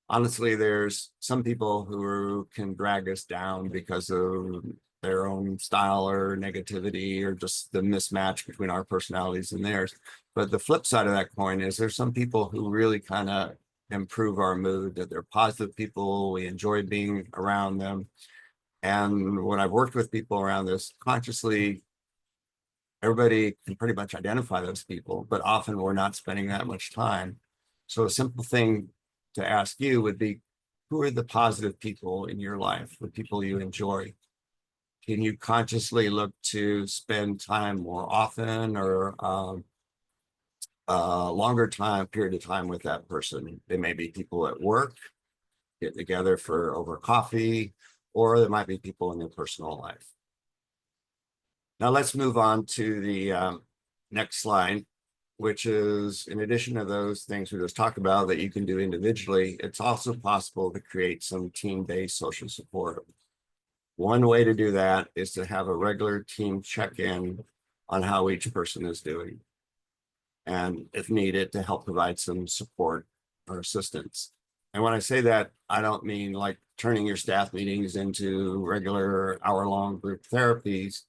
honestly, there's some people who can drag us down because of their own style or negativity or just the mismatch between our personalities and theirs. But the flip side of that coin is there's some people who really kind of improve our mood, that they're positive people. We enjoy being around them. And when I've worked with people around this consciously, everybody can pretty much identify those people, but often we're not spending that much time. So a simple thing to ask you would be, who are the positive people in your life, the people you enjoy? Can you consciously look to spend time more often or longer time period of time with that person? They may be people at work, get together for over coffee, or there might be people in their personal life. Now let's move on to the next slide, which is, in addition to those things we just talked about that you can do individually, it's also possible to create some team-based social support. One way to do that is to have a regular team check-in on how each person is doing, and if needed, to help provide some support or assistance. And when I say that, I don't mean like turning your staff meetings into regular hour-long group therapies.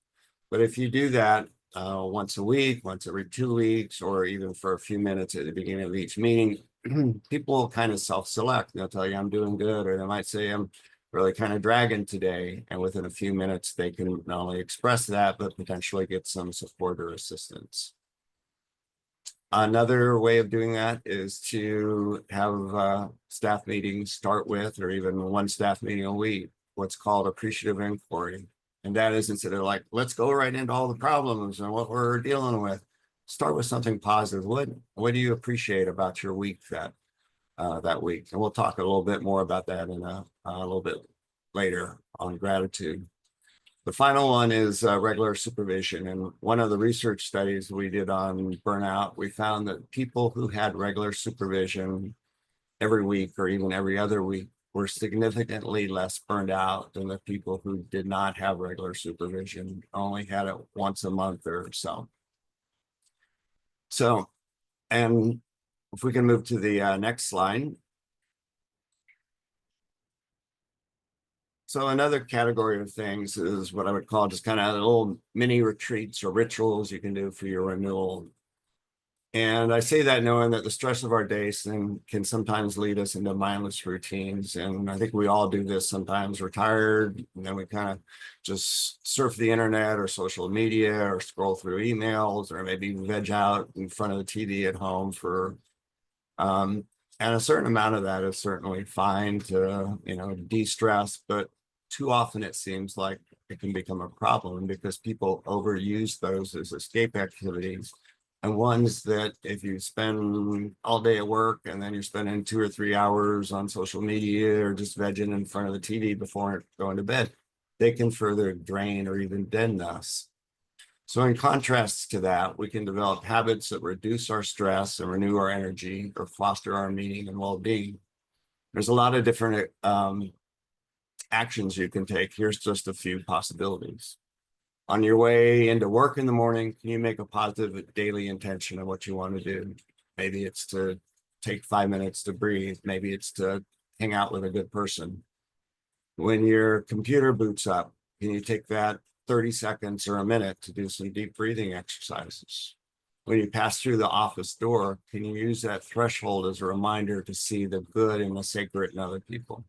But if you do that once a week, once every 2 weeks, or even for a few minutes at the beginning of each meeting, people will kind of self-select. They'll tell you, I'm doing good, or they might say, I'm really kind of dragging today. And within a few minutes, they can not only express that, but potentially get some support or assistance. Another way of doing that is to have staff meetings start with, or even one staff meeting a week, what's called appreciative inquiry. And that is, instead of like, let's go right into all the problems and what we're dealing with, start with something positive. What do you appreciate about your week that week? And we'll talk a little bit more about that in a little bit later on gratitude. The final one is regular supervision. And one of the research studies we did on burnout, we found that people who had regular supervision every week or even every other week were significantly less burned out than the people who did not have regular supervision, only had it once a month or so. So, and if we can move to the next slide. So another category of things is what I would call just kind of little mini retreats or rituals you can do for your renewal. And I say that knowing that the stress of our days can sometimes lead us into mindless routines. And I think we all do this sometimes. We're tired, and then we kind of just surf the internet or social media or scroll through emails, or maybe veg out in front of the TV at home and a certain amount of that is certainly fine to, de-stress, but too often it seems like it can become a problem because people overuse those as escape activities. And ones that if you spend all day at work and then you're spending 2 or 3 hours on social media or just vegging in front of the TV before going to bed, they can further drain or even deaden us. So in contrast to that, we can develop habits that reduce our stress and renew our energy or foster our meaning and well-being. There's a lot of different actions you can take. Here's just a few possibilities. On your way into work in the morning, can you make a positive daily intention of what you want to do? Maybe it's to take 5 minutes to breathe. Maybe it's to hang out with a good person. When your computer boots up, can you take that 30 seconds or a minute to do some deep breathing exercises? When you pass through the office door, can you use that threshold as a reminder to see the good and the sacred in other people?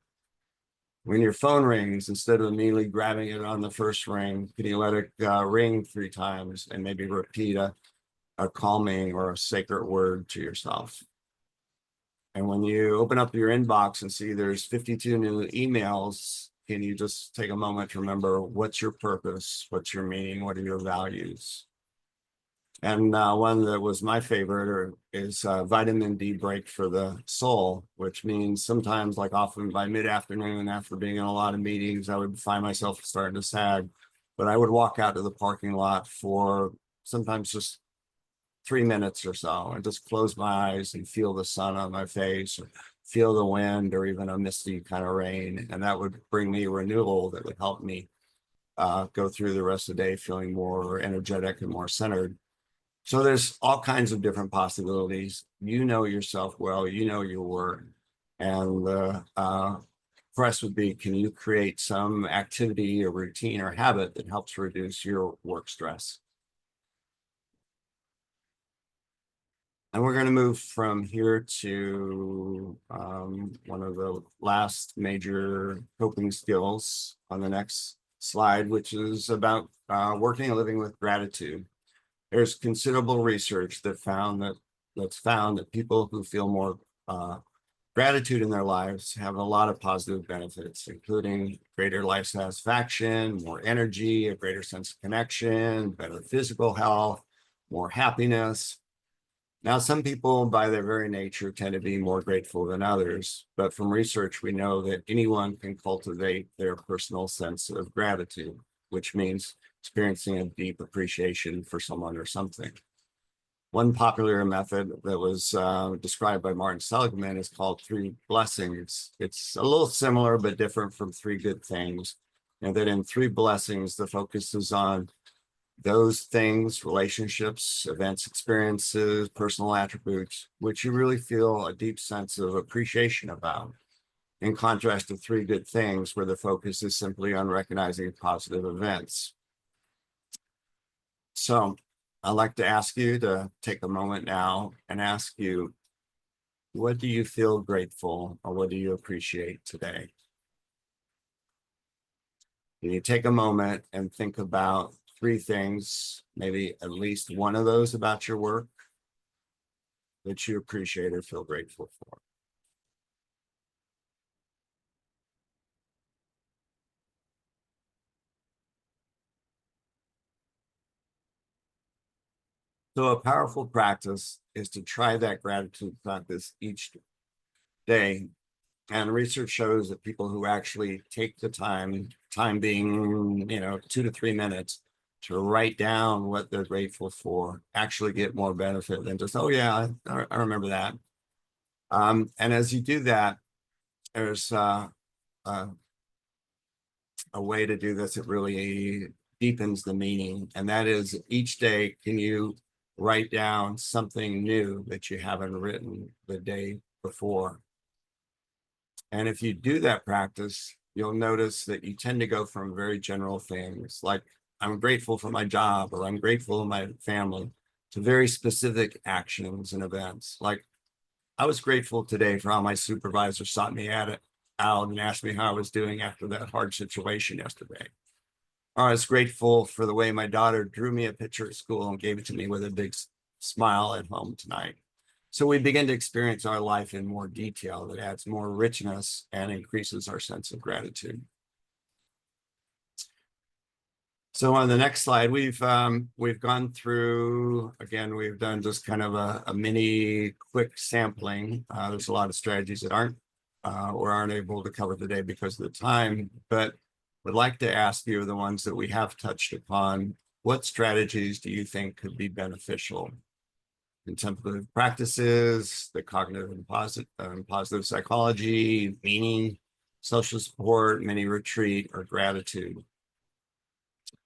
When your phone rings, instead of immediately grabbing it on the first ring, can you let it ring 3 times and maybe repeat a calming or a sacred word to yourself? And when you open up your inbox and see there's 52 new emails, can you just take a moment to remember what's your purpose, what's your meaning, what are your values? And one that was my favorite is vitamin D break for the soul, which means sometimes, like often by mid-afternoon after being in a lot of meetings, I would find myself starting to sag, but I would walk out to the parking lot for sometimes just 3 minutes or so and just close my eyes and feel the sun on my face, or feel the wind, or even a misty kind of rain. And that would bring me renewal that would help me go through the rest of the day feeling more energetic and more centered. So there's all kinds of different possibilities. You know yourself well, you know your work. And of request would be, can you create some activity or routine or habit that helps reduce your work stress? And we're going to move from here to one of the last major coping skills on the next slide, which is about working and living with gratitude. There's considerable research that's found that people who feel more gratitude in their lives have a lot of positive benefits, including greater life satisfaction, more energy, a greater sense of connection, better physical health, more happiness. Now, some people by their very nature tend to be more grateful than others, but from research, we know that anyone can cultivate their personal sense of gratitude, which means experiencing a deep appreciation for someone or something. One popular method that was described by Martin Seligman is called 3 blessings. It's a little similar, but different from 3 good things. And that in 3 blessings, the focus is on those things, relationships, events, experiences, personal attributes, which you really feel a deep sense of appreciation about. In contrast to 3 good things, where the focus is simply on recognizing positive events. So I'd like to ask you to take a moment now and ask you, what do you feel grateful or what do you appreciate today? Can you take a moment and think about 3 things, maybe at least one of those about your work that you appreciate or feel grateful for? So a powerful practice is to try that gratitude practice each day. And research shows that people who actually take the time being, 2 to 3 minutes to write down what they're grateful for, actually get more benefit than just, oh yeah, I remember that. And as you do that, there's a way to do this that really deepens the meaning. And that is, each day, can you write down something new that you haven't written the day before? And if you do that practice, you'll notice that you tend to go from very general things like, I'm grateful for my job, or I'm grateful for my family, to very specific actions and events. Like, I was grateful today for how my supervisor sought me out and asked me how I was doing after that hard situation yesterday. Or I was grateful for the way my daughter drew me a picture at school and gave it to me with a big smile at home tonight. So we begin to experience our life in more detail that adds more richness and increases our sense of gratitude. So on the next slide, we've gone through, again, we've done just kind of a mini quick sampling. There's a lot of strategies that aren't able to cover today because of the time, but would like to ask you, the ones that we have touched upon, what strategies do you think could be beneficial? Contemplative practices, the cognitive and positive psychology, meaning, social support, mini retreat, or gratitude.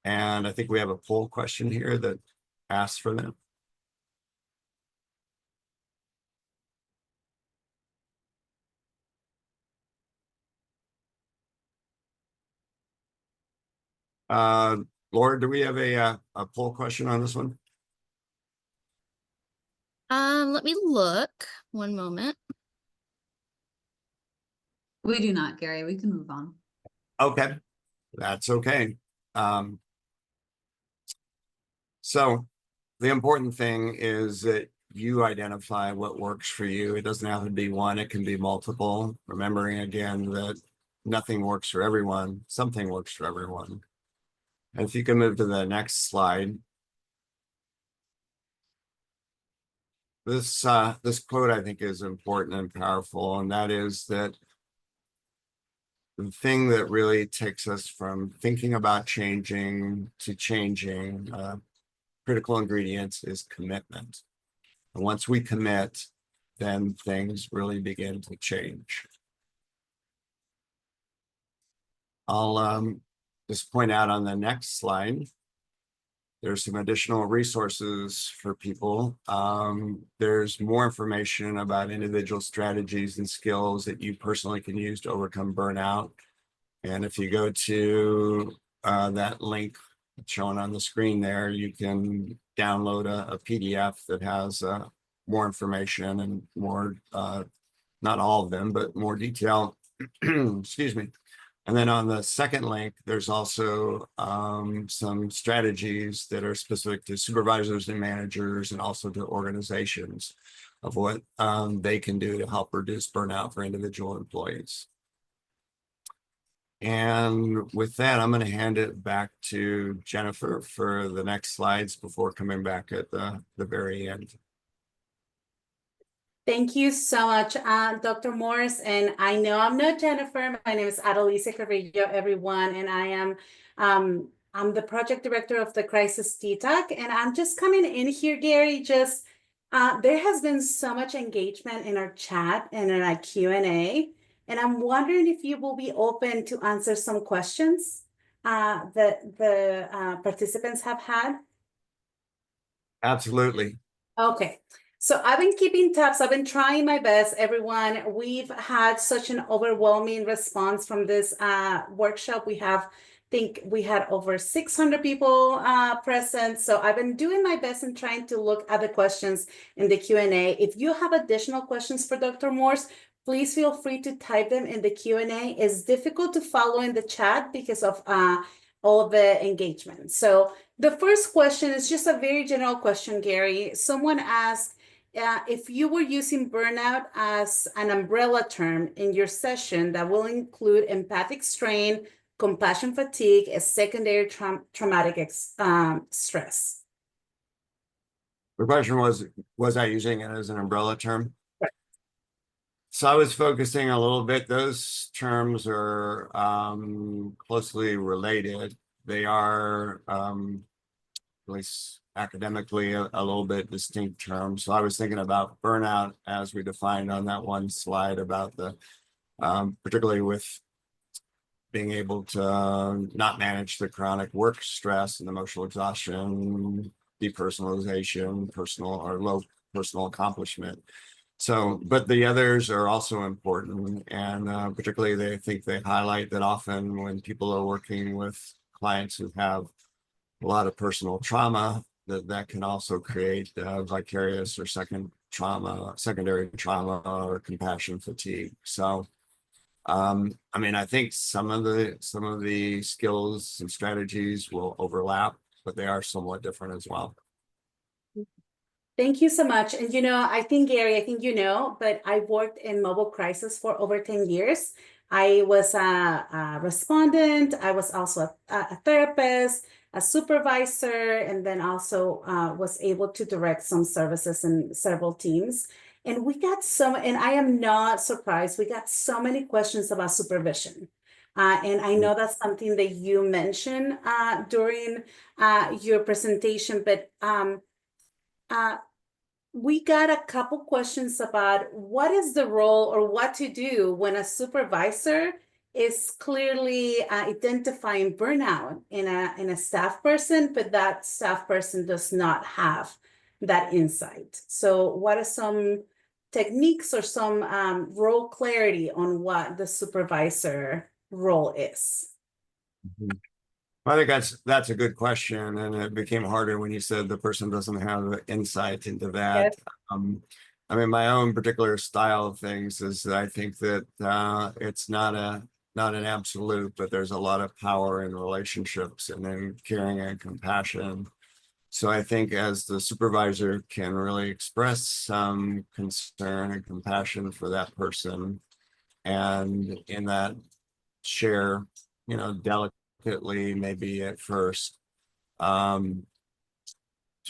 And I think we have a poll question here that asks for them. Laura, do we have a poll question on this one?
Let me look. One moment.
We do not, Gary. We can move on.
Okay, that's okay. So the important thing is that you identify what works for you. It doesn't have to be one, it can be multiple. Remembering again that nothing works for everyone, something works for everyone. And if you can move to the next slide. This quote I think is important and powerful, and that is that the thing that really takes us from thinking about changing to changing, critical ingredients is commitment. And once we commit, then things really begin to change. I'll just point out on the next slide There's some additional resources for people. There's more information about individual strategies and skills that you personally can use to overcome burnout. And if you go to that link shown on the screen there, you can download a PDF that has more information and more, not all of them, but more detail. Excuse me. And then on the second link, there's also some strategies that are specific to supervisors and managers and also to organizations of what they can do to help reduce burnout for individual employees. And with that, I'm going to hand it back to Jennifer for the next slides before coming back at the very end.
Thank you so much, Dr. Morris. And I know I'm not Jennifer. My name is Adelicia Carrillo, everyone, and I am I'm the project director of the CSR-TTAC, and I'm just coming in here, Gary. Just there has been so much engagement in our chat and in our Q&A, and I'm wondering if you will be open to answer some questions that the participants have had.
Absolutely.
Okay. So I've been keeping tabs. I've been trying my best, everyone. We've had such an overwhelming response from this workshop. I think we had over 600 people present. So I've been doing my best and trying to look at the questions in the Q&A. If you have additional questions for Dr. Morse, please feel free to type them in the Q&A. It's difficult to follow in the chat because of all the engagement. So the first question is just a very general question, Gary. Someone asked, if you were using burnout as an umbrella term in your session that will include empathic strain, compassion fatigue, as secondary traumatic stress.
The question was I using it as an umbrella term?
Right.
So I was focusing a little bit. Those terms are closely related. They are, at least academically, a little bit distinct terms. So I was thinking about burnout as we defined on that one slide about the, particularly with being able to not manage the chronic work stress and emotional exhaustion, depersonalization, personal or low personal accomplishment. So, but the others are also important, and particularly they highlight that often when people are working with clients who have a lot of personal trauma, that can also create vicarious or secondary trauma or compassion fatigue. So, I mean, I think some of the skills and strategies will overlap, but they are somewhat different as well.
Thank you so much. And I think, Gary, but I worked in mobile crisis for over 10 years. I was a respondent. I was also a therapist, a supervisor, and then also was able to direct some services in several teams. And we got and I am not surprised, we got so many questions about supervision. And I know that's something that you mentioned during your presentation, but we got a couple questions about what is the role or what to do when a supervisor is clearly identifying burnout in a staff person, but that staff person does not have that insight. So what are some techniques or some role clarity on what the supervisor role is?
Mm-hmm. I think that's a good question, and it became harder when you said the person doesn't have insight into that. Yes. I mean, my own particular style of things is that I think that it's not an absolute, but there's a lot of power in relationships and in caring and compassion. So I think as the supervisor can really express some concern and compassion for that person, and in that share, delicately, maybe at first. Sorry,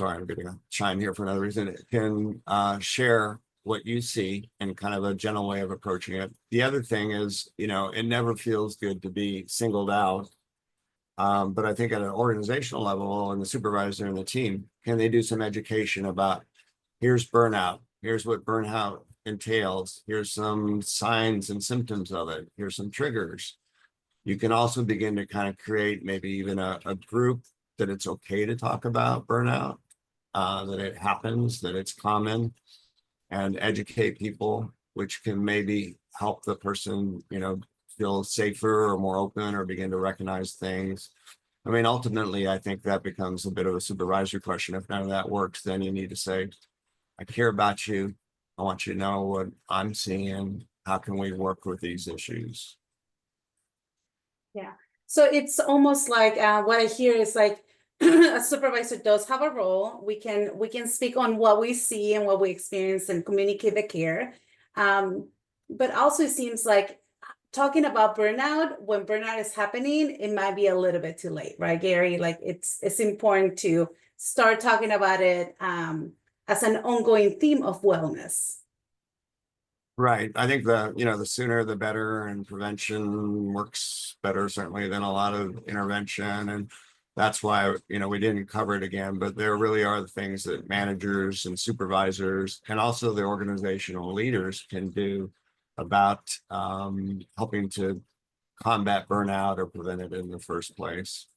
I'm getting a chime here for another reason. It can share what you see in kind of a gentle way of approaching it. The other thing is, it never feels good to be singled out. But I think at an organizational level, and the supervisor and the team, can they do some education about here's burnout, here's what burnout entails, here's some signs and symptoms of it, here's some triggers. You can also begin to kind of create maybe even a group that it's okay to talk about burnout, that it happens, that it's common, and educate people, which can maybe help the person, feel safer or more open or begin to recognize things. I mean, ultimately, I think that becomes a bit of a supervisory question. If none of that works, then you need to say, I care about you. I want you to know what I'm seeing. How can we work with these issues?
So it's almost like what I hear is like a supervisor does have a role. We can speak on what we see and what we experience and communicate the care. But also it seems like talking about burnout, when burnout is happening, it might be a little bit too late, right, Gary? Like it's important to start talking about it as an ongoing theme of wellness.
Right. I think the sooner the better, and prevention works better certainly than a lot of intervention. And that's why, we didn't cover it again, but there really are the things that managers and supervisors and also the organizational leaders can do about helping to combat burnout or prevent it in the first place.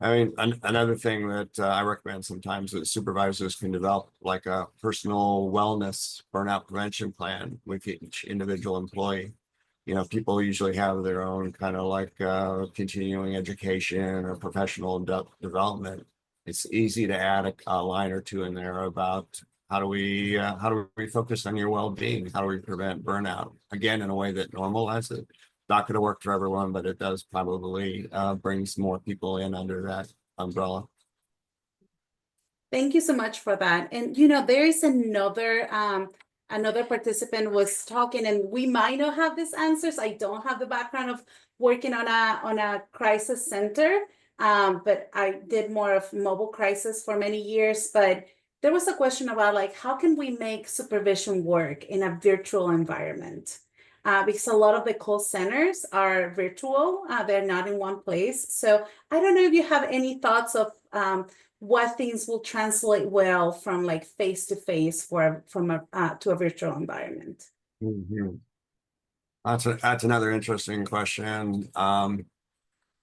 I mean, another thing that I recommend sometimes that supervisors can develop like a personal wellness burnout prevention plan with each individual employee. People usually have their own kind of like continuing education or professional development. It's easy to add a line or two in there about how do we focus on your well-being? How do we prevent burnout? Again, in a way that normalizes it. Not going to work for everyone, but it does probably brings more people in under that umbrella.
Thank you so much for that. And there is another participant was talking, and we might not have these answers. I don't have the background of working on a crisis center, but I did more of mobile crisis for many years. But there was a question about like, how can we make supervision work in a virtual environment? Because a lot of the call centers are virtual, they're not in one place. So I don't know if you have any thoughts of what things will translate well from like face to face to a virtual environment.
Mm-hmm. That's another interesting question. So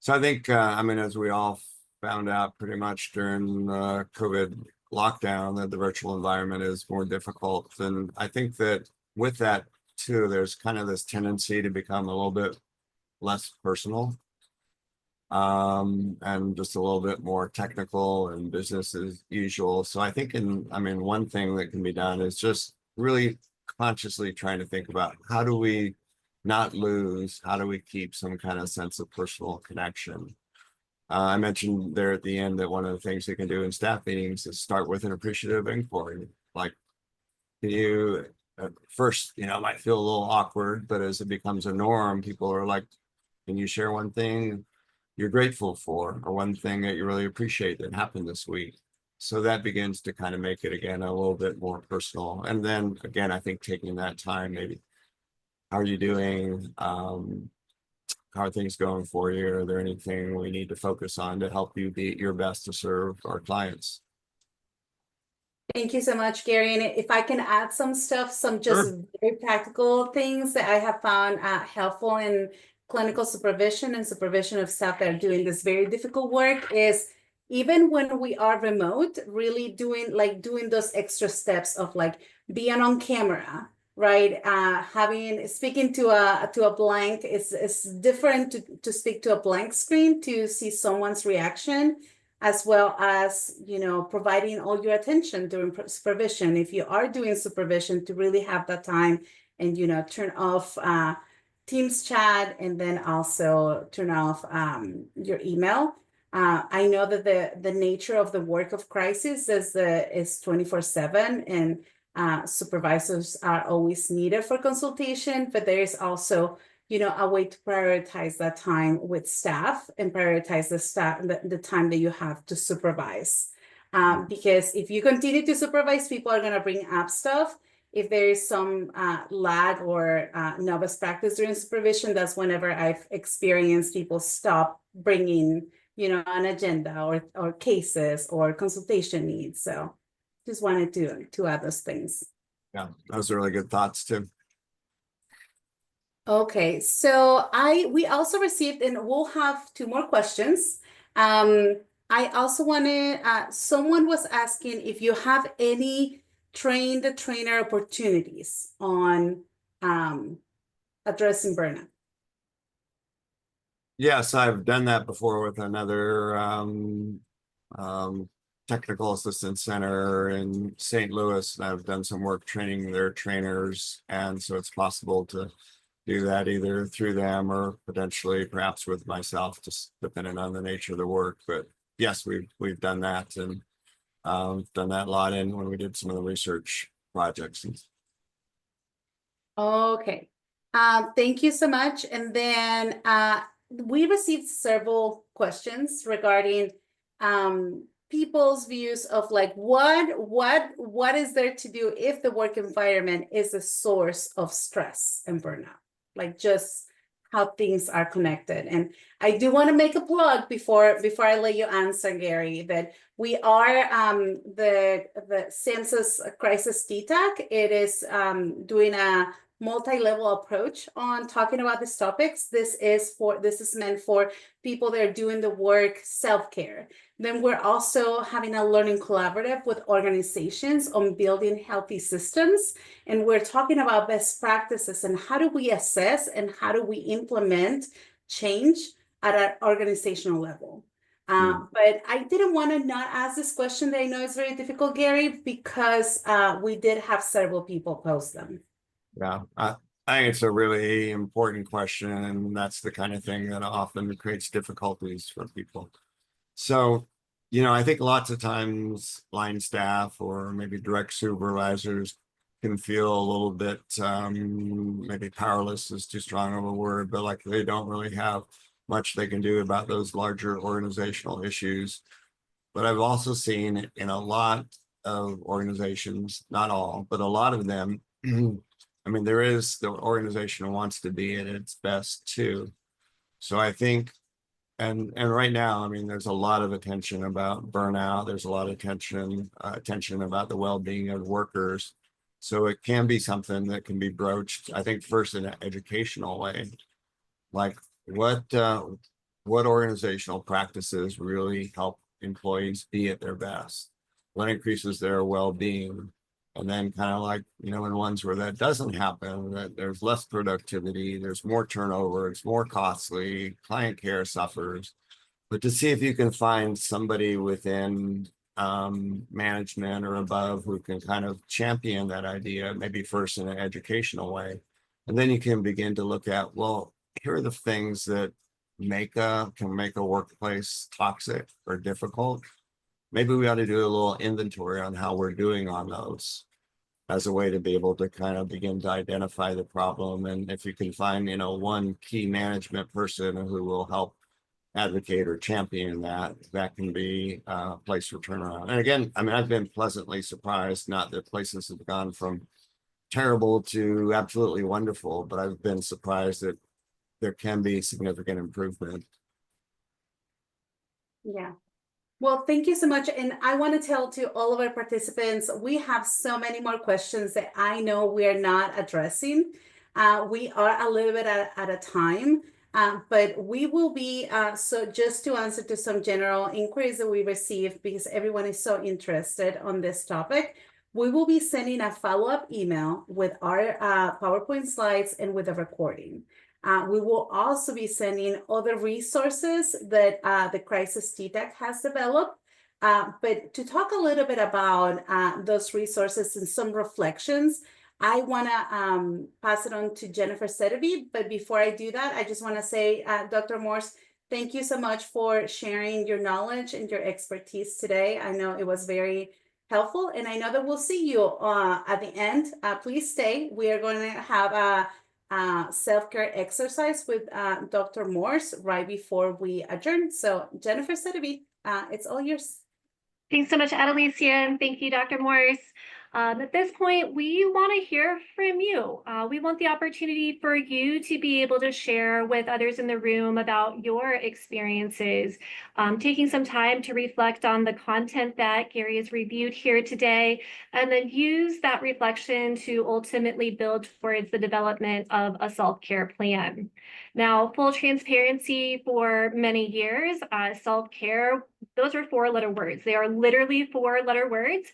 I think as we all found out pretty much during the COVID lockdown, that the virtual environment is more difficult. And I think that with that too, there's kind of this tendency to become a little bit less personal, and just a little bit more technical and business as usual. So I think one thing that can be done is just really consciously trying to think about how do we keep some kind of sense of personal connection. I mentioned there at the end that one of the things they can do in staff meetings is start with an appreciative inquiry. Like, can you first, might feel a little awkward, but as it becomes a norm, people are like, can you share one thing you're grateful for, or one thing that you really appreciate that happened this week? So that begins to kind of make it again a little bit more personal. And then again, I think taking that time, maybe, how are you doing? How are things going for you? Are there anything we need to focus on to help you be at your best to serve our clients?
Thank you so much, Gary. And if I can add some stuff, some just
Sure.
very practical things that I have found helpful in clinical supervision and supervision of staff that are doing this very difficult work is even when we are remote, really doing those extra steps of like being on camera, right? Speaking to a blank is different to speak to a blank screen to see someone's reaction, as well as, providing all your attention during supervision. If you are doing supervision, to really have that time and, turn off Teams chat, and then also turn off your email. I know that the nature of the work of crisis is 24/7, and supervisors are always needed for consultation, but there is also a way to prioritize that time with staff and prioritize the time that you have to supervise. Because if you continue to supervise, people are going to bring up stuff. If there is some lag or novice practice during supervision, that's whenever I've experienced people stop bringing, an agenda or cases or consultation needs. So just wanted to add those things.
Yeah, those are really good thoughts too.
Okay, so we also received, and we'll have 2 more questions. I also wanted, someone was asking if you have any train the trainer opportunities on addressing burnout.
Yes, I've done that before with another technical assistance center in St. Louis. And I've done some work training their trainers. And so it's possible to do that either through them or potentially perhaps with myself, just depending on the nature of the work. But yes, we've done that and done that a lot in when we did some of the research projects.
Okay, thank you so much. And then we received several questions regarding people's views of like what is there to do if the work environment is a source of stress and burnout, like just how things are connected. And I do want to make a plug before I let you answer, Gary, that we are the SAMHSA's crisis TTAC. It is doing a multi-level approach on talking about these topics. This is meant for people that are doing the work self-care. Then we're also having a learning collaborative with organizations on building healthy systems. And we're talking about best practices and how do we assess and how do we implement change at an organizational level. But I didn't want to not ask this question that I know is very difficult, Gary, because we did have several people post them.
Yeah, I think it's a really important question, and that's the kind of thing that often creates difficulties for people. So, I think lots of times line staff or maybe direct supervisors can feel a little bit, maybe powerless is too strong of a word, but like they don't really have much they can do about those larger organizational issues. But I've also seen in a lot of organizations, not all, but a lot of them, I mean, there is the organization wants to be at its best too. So I think, and right now, I mean, there's a lot of attention about burnout. There's a lot of attention about the well-being of workers. So it can be something that can be broached, I think, first in an educational way. Like what organizational practices really help employees be at their best? What increases their well-being? And then kind of like, in ones where that doesn't happen, that there's less productivity, there's more turnover, it's more costly, client care suffers. But to see if you can find somebody within management or above who can kind of champion that idea, maybe first in an educational way. And then you can begin to look at, well, here are the things that can make a workplace toxic or difficult. Maybe we ought to do a little inventory on how we're doing on those as a way to be able to kind of begin to identify the problem. And if you can find, one key management person who will help advocate or champion that can be a place for turnaround. And again, I mean, I've been pleasantly surprised, not that places have gone from terrible to absolutely wonderful, but I've been surprised that there can be significant improvement.
Yeah. Well, thank you so much. And I want to tell to all of our participants, we have so many more questions that I know we are not addressing. We are a little bit at a time, but we will be, so just to answer to some general inquiries that we received, because everyone is so interested on this topic, we will be sending a follow-up email with our PowerPoint slides and with a recording. We will also be sending other resources that the Crisis TTAC has developed. But to talk a little bit about those resources and some reflections, I want to pass it on to Jennifer Sedevi. But before I do that, I just want to say, Dr. Morse, thank you so much for sharing your knowledge and your expertise today. I know it was very helpful, and I know that we'll see you at the end. Please stay. We are going to have a self-care exercise with Dr. Morse right before we adjourn. So Jennifer Sedevi, it's all yours.
Thanks so much, Adelicia, and thank you, Dr. Morris. At this point, we want to hear from you. We want the opportunity for you to be able to share with others in the room about your experiences, taking some time to reflect on the content that Gary has reviewed here today, and then use that reflection to ultimately build towards the development of a self-care plan. Now, full transparency, for many years, self-care, those are 4-letter words. They are literally 4-letter words.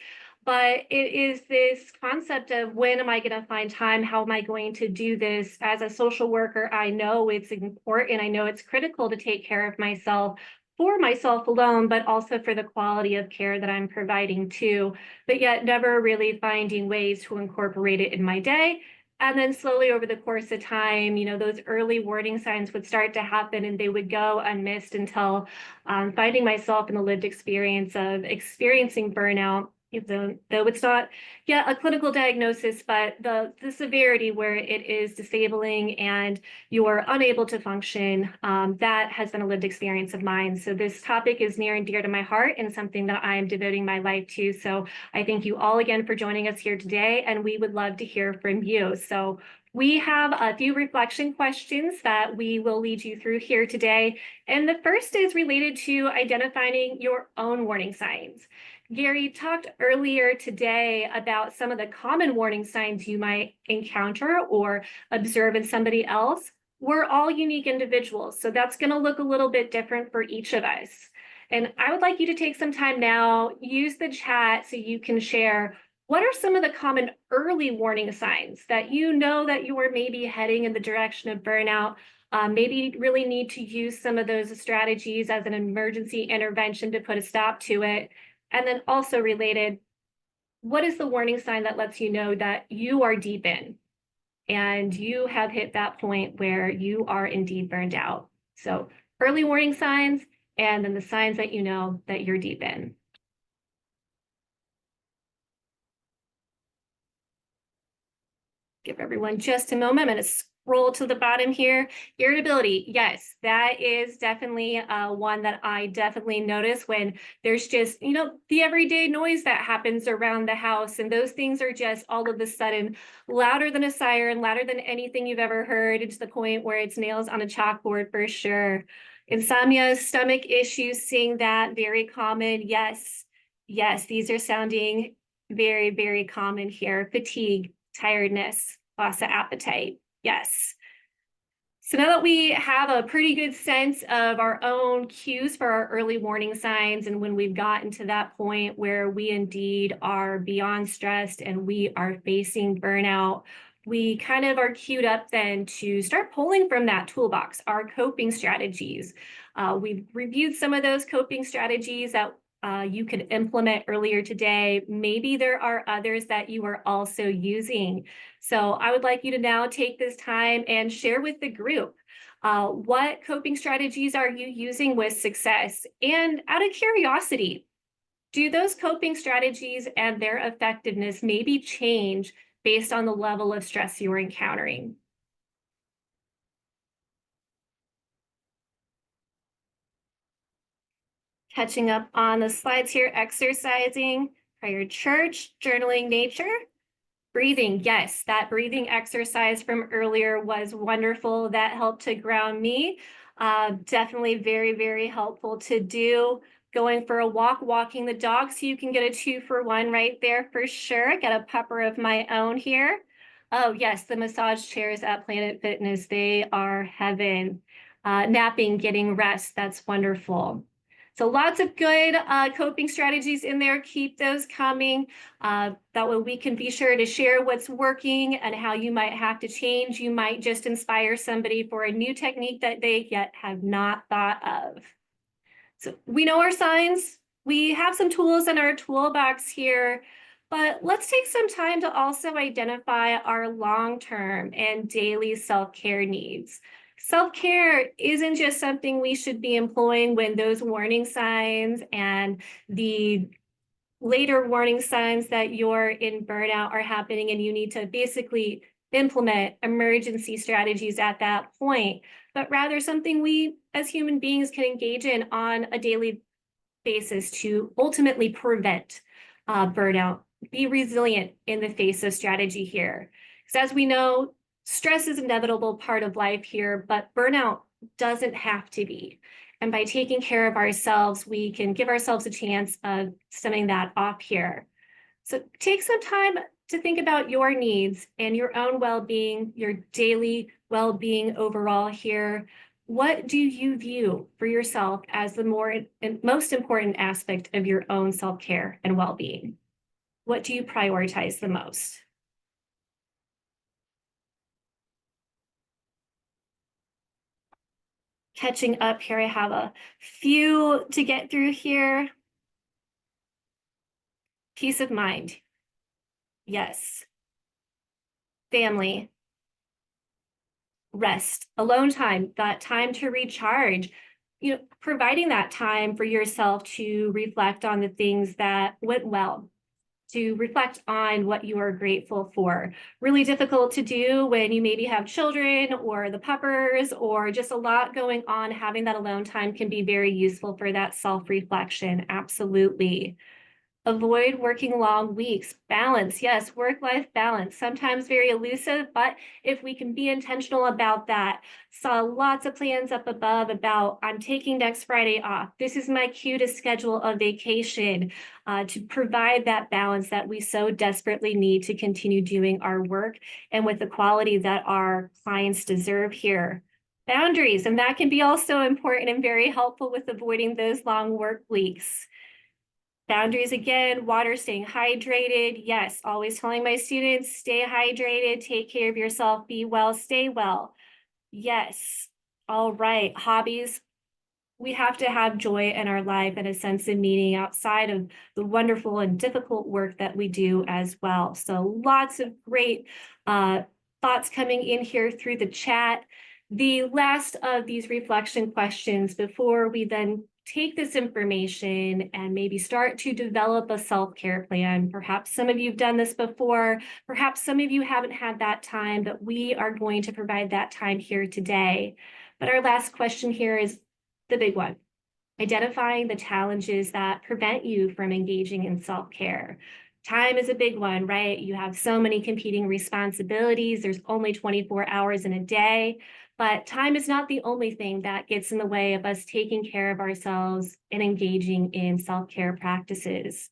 But it is this concept of, when am I going to find time? How am I going to do this? As a social worker, I know it's important. I know it's critical to take care of myself, for myself alone, but also for the quality of care that I'm providing too, but yet never really finding ways to incorporate it in my day. And then slowly over the course of time, those early warning signs would start to happen, and they would go unmissed until finding myself in the lived experience of experiencing burnout. Though it's not yet a clinical diagnosis, but the severity where it is disabling and you're unable to function, that has been a lived experience of mine. So this topic is near and dear to my heart and something that I am devoting my life to. So I thank you all again for joining us here today, and we would love to hear from you. So we have a few reflection questions that we will lead you through here today. And the first is related to identifying your own warning signs. Gary talked earlier today about some of the common warning signs you might encounter or observe in somebody else. We're all unique individuals, so that's going to look a little bit different for each of us. And I would like you to take some time now, use the chat so you can share what are some of the common early warning signs that you know that you are maybe heading in the direction of burnout. Maybe really need to use some of those strategies as an emergency intervention to put a stop to it. And then also related, what is the warning sign that lets you know that you are deep in and you have hit that point where you are indeed burned out? So early warning signs, and then the signs that you know that you're deep in. Give everyone just a moment. I'm going to scroll to the bottom here. Irritability. Yes, that is definitely one that I definitely notice when there's just, the everyday noise that happens around the house. And those things are just all of a sudden louder than a siren, louder than anything you've ever heard. It's the point where it's nails on a chalkboard for sure. Insomnia, stomach issues, seeing that, very common. Yes, these are sounding very, very common here. Fatigue, tiredness, loss of appetite. Yes. So now that we have a pretty good sense of our own cues for our early warning signs, and when we've gotten to that point where we indeed are beyond stressed and we are facing burnout, we kind of are queued up then to start pulling from that toolbox, our coping strategies. We've reviewed some of those coping strategies that you could implement earlier today. Maybe there are others that you are also using. So I would like you to now take this time and share with the group what coping strategies are you using with success? And out of curiosity, do those coping strategies and their effectiveness maybe change based on the level of stress you're encountering? Catching up on the slides here, exercising, prayer, church, journaling, nature, breathing. Yes, that breathing exercise from earlier was wonderful. That helped to ground me. Definitely very, very helpful to do. Going for a walk, walking the dog, so you can get a 2-for-1 right there for sure. Got a pupper of my own here. Oh yes, the massage chairs at Planet Fitness, they are heaven. Napping, getting rest, that's wonderful. So lots of good coping strategies in there. Keep those coming. That way we can be sure to share what's working and how you might have to change. You might just inspire somebody for a new technique that they yet have not thought of. So we know our signs. We have some tools in our toolbox here, but let's take some time to also identify our long-term and daily self-care needs. Self-care isn't just something we should be employing when those warning signs and the later warning signs that you're in burnout are happening, and you need to basically implement emergency strategies at that point, but rather something we as human beings can engage in on a daily basis to ultimately prevent burnout. be resilient in the face of strategy here. Because as we know, stress is an inevitable part of life here, but burnout doesn't have to be. And by taking care of ourselves, we can give ourselves a chance of stemming that off here. So take some time to think about your needs and your own well-being, your daily well-being overall here. What do you view for yourself as the most important aspect of your own self-care and well-being? What do you prioritize the most? Catching up here, I have a few to get through here. Peace of mind. Yes. Family. Rest, alone time, that time to recharge, providing that time for yourself to reflect on the things that went well, to reflect on what you are grateful for. Really difficult to do when you maybe have children or the puppers or just a lot going on. Having that alone time can be very useful for that self-reflection. Absolutely. Avoid working long weeks. Balance, yes, work-life balance, sometimes very elusive, but if we can be intentional about that. Saw lots of plans up above about I'm taking next Friday off. This is my cue to schedule a vacation to provide that balance that we so desperately need to continue doing our work and with the quality that our clients deserve here. Boundaries, and that can be also important and very helpful with avoiding those long work weeks. Boundaries again, water, staying hydrated. Yes, always telling my students, stay hydrated, take care of yourself, be well, stay well. Yes, all right, hobbies. We have to have joy in our life and a sense of meaning outside of the wonderful and difficult work that we do as well. So lots of great thoughts coming in here through the chat. The last of these reflection questions before we then take this information and maybe start to develop a self-care plan. Perhaps some of you have done this before, perhaps some of you haven't had that time, but we are going to provide that time here today. But our last question here is the big one. Identifying the challenges that prevent you from engaging in self-care. Time is a big one, right? You have so many competing responsibilities. There's only 24 hours in a day. But time is not the only thing that gets in the way of us taking care of ourselves and engaging in self-care practices.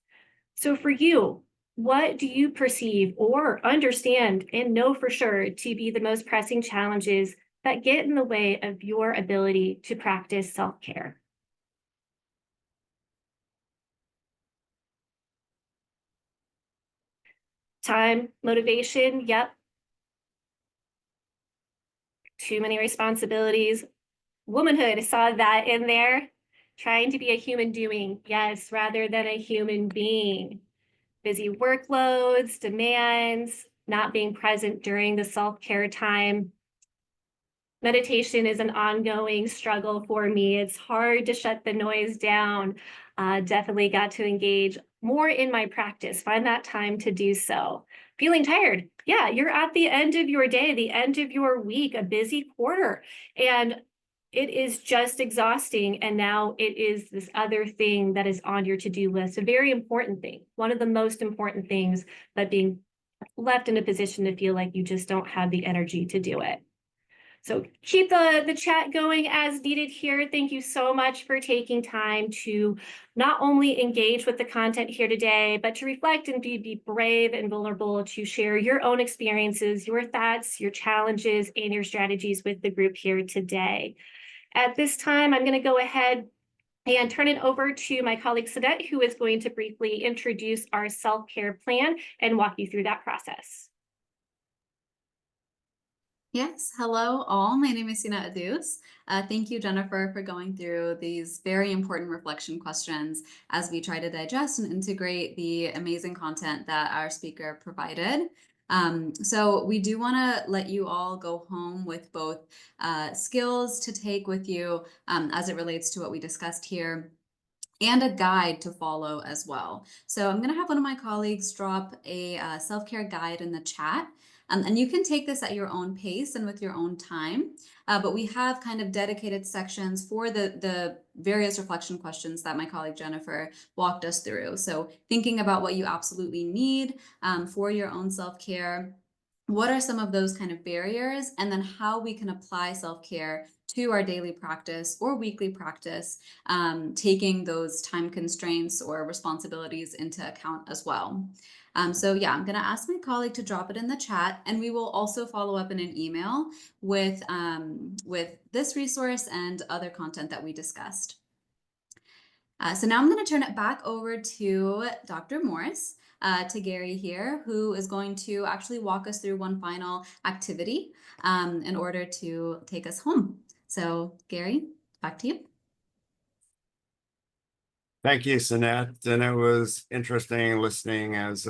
So for you, what do you perceive or understand and know for sure to be the most pressing challenges that get in the way of your ability to practice self-care? Time, motivation, yep. Too many responsibilities. Womanhood, I saw that in there. Trying to be a human doing, yes, rather than a human being. Busy workloads, demands, not being present during the self-care time. Meditation is an ongoing struggle for me. It's hard to shut the noise down. Definitely got to engage more in my practice, find that time to do so. Feeling tired. Yeah, you're at the end of your day, the end of your week, a busy quarter, and it is just exhausting. And now it is this other thing that is on your to-do list, a very important thing, one of the most important things, but being left in a position to feel like you just don't have the energy to do it. So keep the chat going as needed here. Thank you so much for taking time to not only engage with the content here today, but to reflect and be brave and vulnerable to share your own experiences, your thoughts, your challenges, and your strategies with the group here today. At this time, I'm going to go ahead and turn it over to my colleague Sadette, who is going to briefly introduce our self-care plan and walk you through that process.
Yes, hello all. My name is Sina Adus. Thank you, Jennifer, for going through these very important reflection questions as we try to digest and integrate the amazing content that our speaker provided. So we do want to let you all go home with both skills to take with you as it relates to what we discussed here, and a guide to follow as well. So I'm going to have one of my colleagues drop a self-care guide in the chat. And you can take this at your own pace and with your own time. But we have kind of dedicated sections for the various reflection questions that my colleague Jennifer walked us through. So thinking about what you absolutely need for your own self-care. What are some of those kind of barriers? And then how we can apply self-care to our daily practice or weekly practice, taking those time constraints or responsibilities into account as well. So yeah, I'm going to ask my colleague to drop it in the chat, and we will also follow up in an email with this resource and other content that we discussed. So now I'm going to turn it back over to Dr. Morris, to Gary here, who is going to actually walk us through one final activity in order to take us home. So Gary, back to you.
Thank you, Sinette. And it was interesting listening as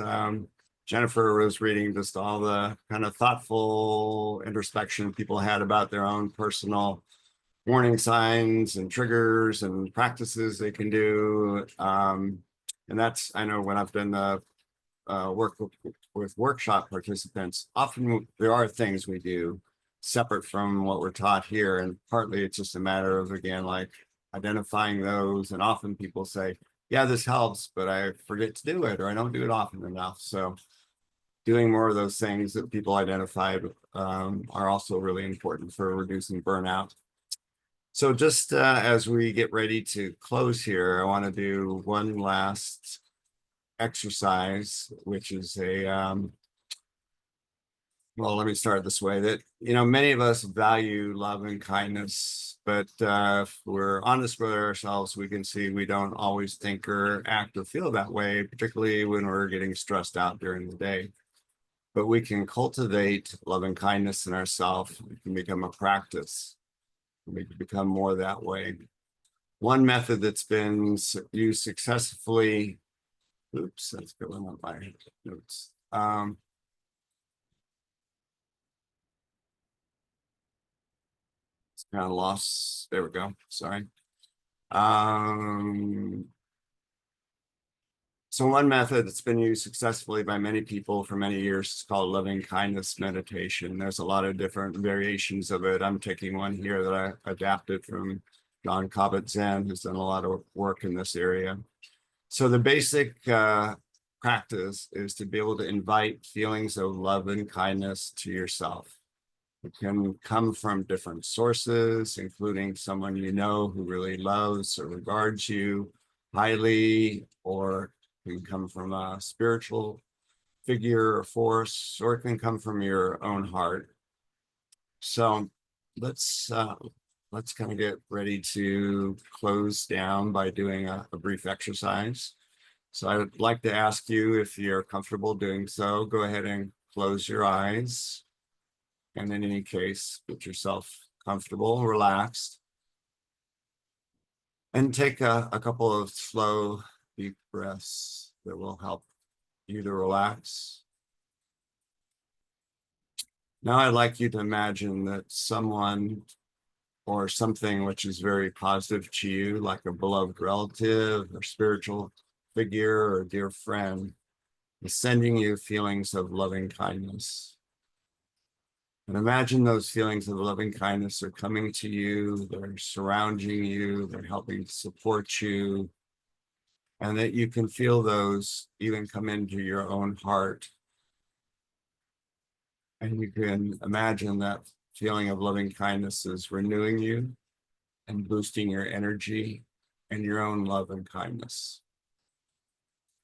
Jennifer was reading just all the kind of thoughtful introspection people had about their own personal warning signs and triggers and practices they can do. And that's, I know when I've done the work with workshop participants, often there are things we do separate from what we're taught here. And partly it's just a matter of, again, like identifying those. And often people say, yeah, this helps, but I forget to do it, or I don't do it often enough. So doing more of those things that people identified are also really important for reducing burnout. So just as we get ready to close here, I want to do one last exercise, which is a, well, let me start this way, that, you know, many of us value love and kindness, but if we're honest with ourselves, we can see we don't always think or act or feel that way, particularly when we're getting stressed out during the day. But we can cultivate love and kindness in ourselves. It can become a practice. We can become more that way. One method that's been used successfully, oops, that's going on my notes. It's kind of lost. There we go. Sorry. So one method that's been used successfully by many people for many years is called loving kindness meditation. There's a lot of different variations of it. I'm taking one here that I adapted from John Kabat-Zinn, who's done a lot of work in this area. So the basic practice is to be able to invite feelings of love and kindness to yourself. It can come from different sources, including someone you know who really loves or regards you highly, or it can come from a spiritual figure or force, or it can come from your own heart. So let's kind of get ready to close down by doing a brief exercise. So I would like to ask you, if you're comfortable doing so, go ahead and close your eyes. And in any case, get yourself comfortable, relaxed. And take a couple of slow, deep breaths that will help you to relax. Now I'd like you to imagine that someone or something which is very positive to you, like a beloved relative or spiritual figure or dear friend, is sending you feelings of loving kindness. And imagine those feelings of loving kindness are coming to you, they're surrounding you, they're helping to support you, and that you can feel those even come into your own heart. And you can imagine that feeling of loving kindness is renewing you and boosting your energy and your own love and kindness.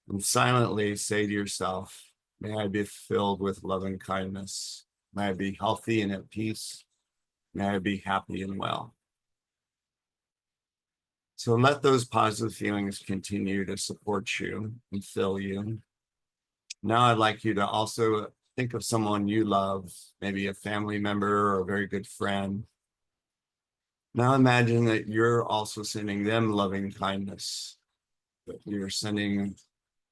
And silently say to yourself, may I be filled with love and kindness. May I be healthy and at peace. May I be happy and well. So let those positive feelings continue to support you and fill you. Now I'd like you to also think of someone you love, maybe a family member or a very good friend. Now imagine that you're also sending them loving kindness, that you're sending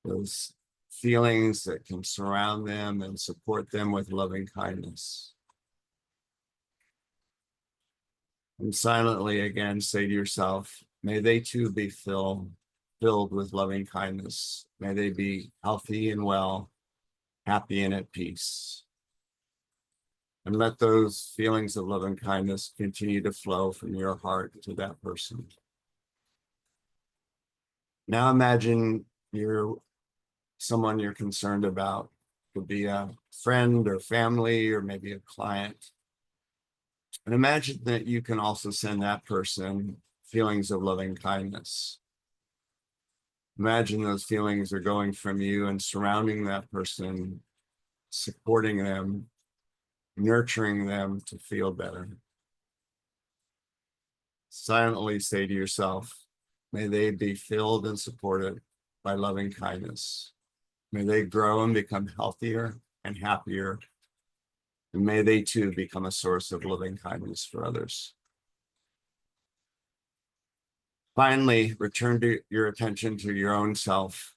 those feelings that can surround them and support them with loving kindness. And silently again say to yourself, may they too be filled with loving kindness. May they be healthy and well, happy and at peace. And let those feelings of love and kindness continue to flow from your heart to that person. Now imagine you're someone you're concerned about. Could be a friend or family or maybe a client. And imagine that you can also send that person feelings of loving kindness. Imagine those feelings are going from you and surrounding that person, supporting them, nurturing them to feel better. Silently say to yourself, may they be filled and supported by loving kindness. May they grow and become healthier and happier. And may they too become a source of loving kindness for others. Finally, return to your attention to your own self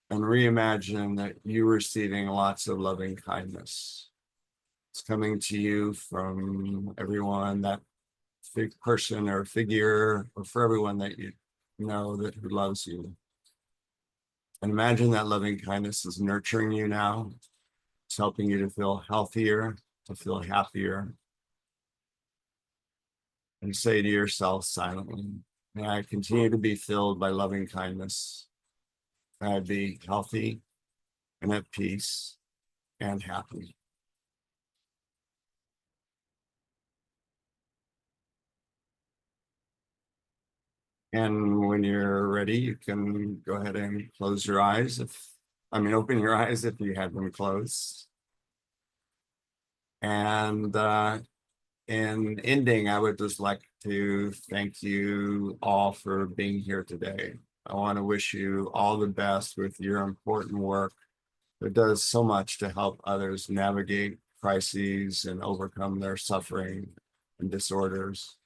and reimagine that you're receiving lots of loving kindness. It's coming to you from everyone, that person or figure, or for everyone that you know that who loves you. And imagine that loving kindness is nurturing you now. It's helping you to feel healthier, to feel happier. And say to yourself silently, may I continue to be filled by loving kindness. May I be healthy and at peace and happy. And when you're ready, you can go ahead and close your eyes open your eyes if you had them closed. And in ending, I would just like to thank you all for being here today. I want to wish you all the best with your important work that does so much to help others navigate crises and overcome their suffering and disorders.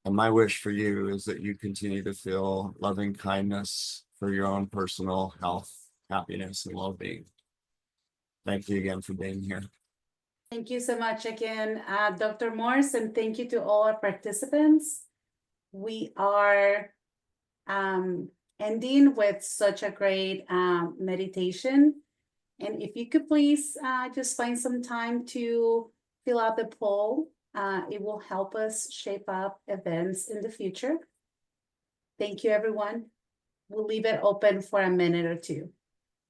And my wish for you is that you continue to feel loving kindness for your own personal health, happiness, and well-being. Thank you again for being here.
Thank you so much again, Dr. Morse, and thank you to all our participants. We are ending with such a great meditation. And if you could please just find some time to fill out the poll, it will help us shape up events in the future. Thank you, everyone. We'll leave it open for a minute or two.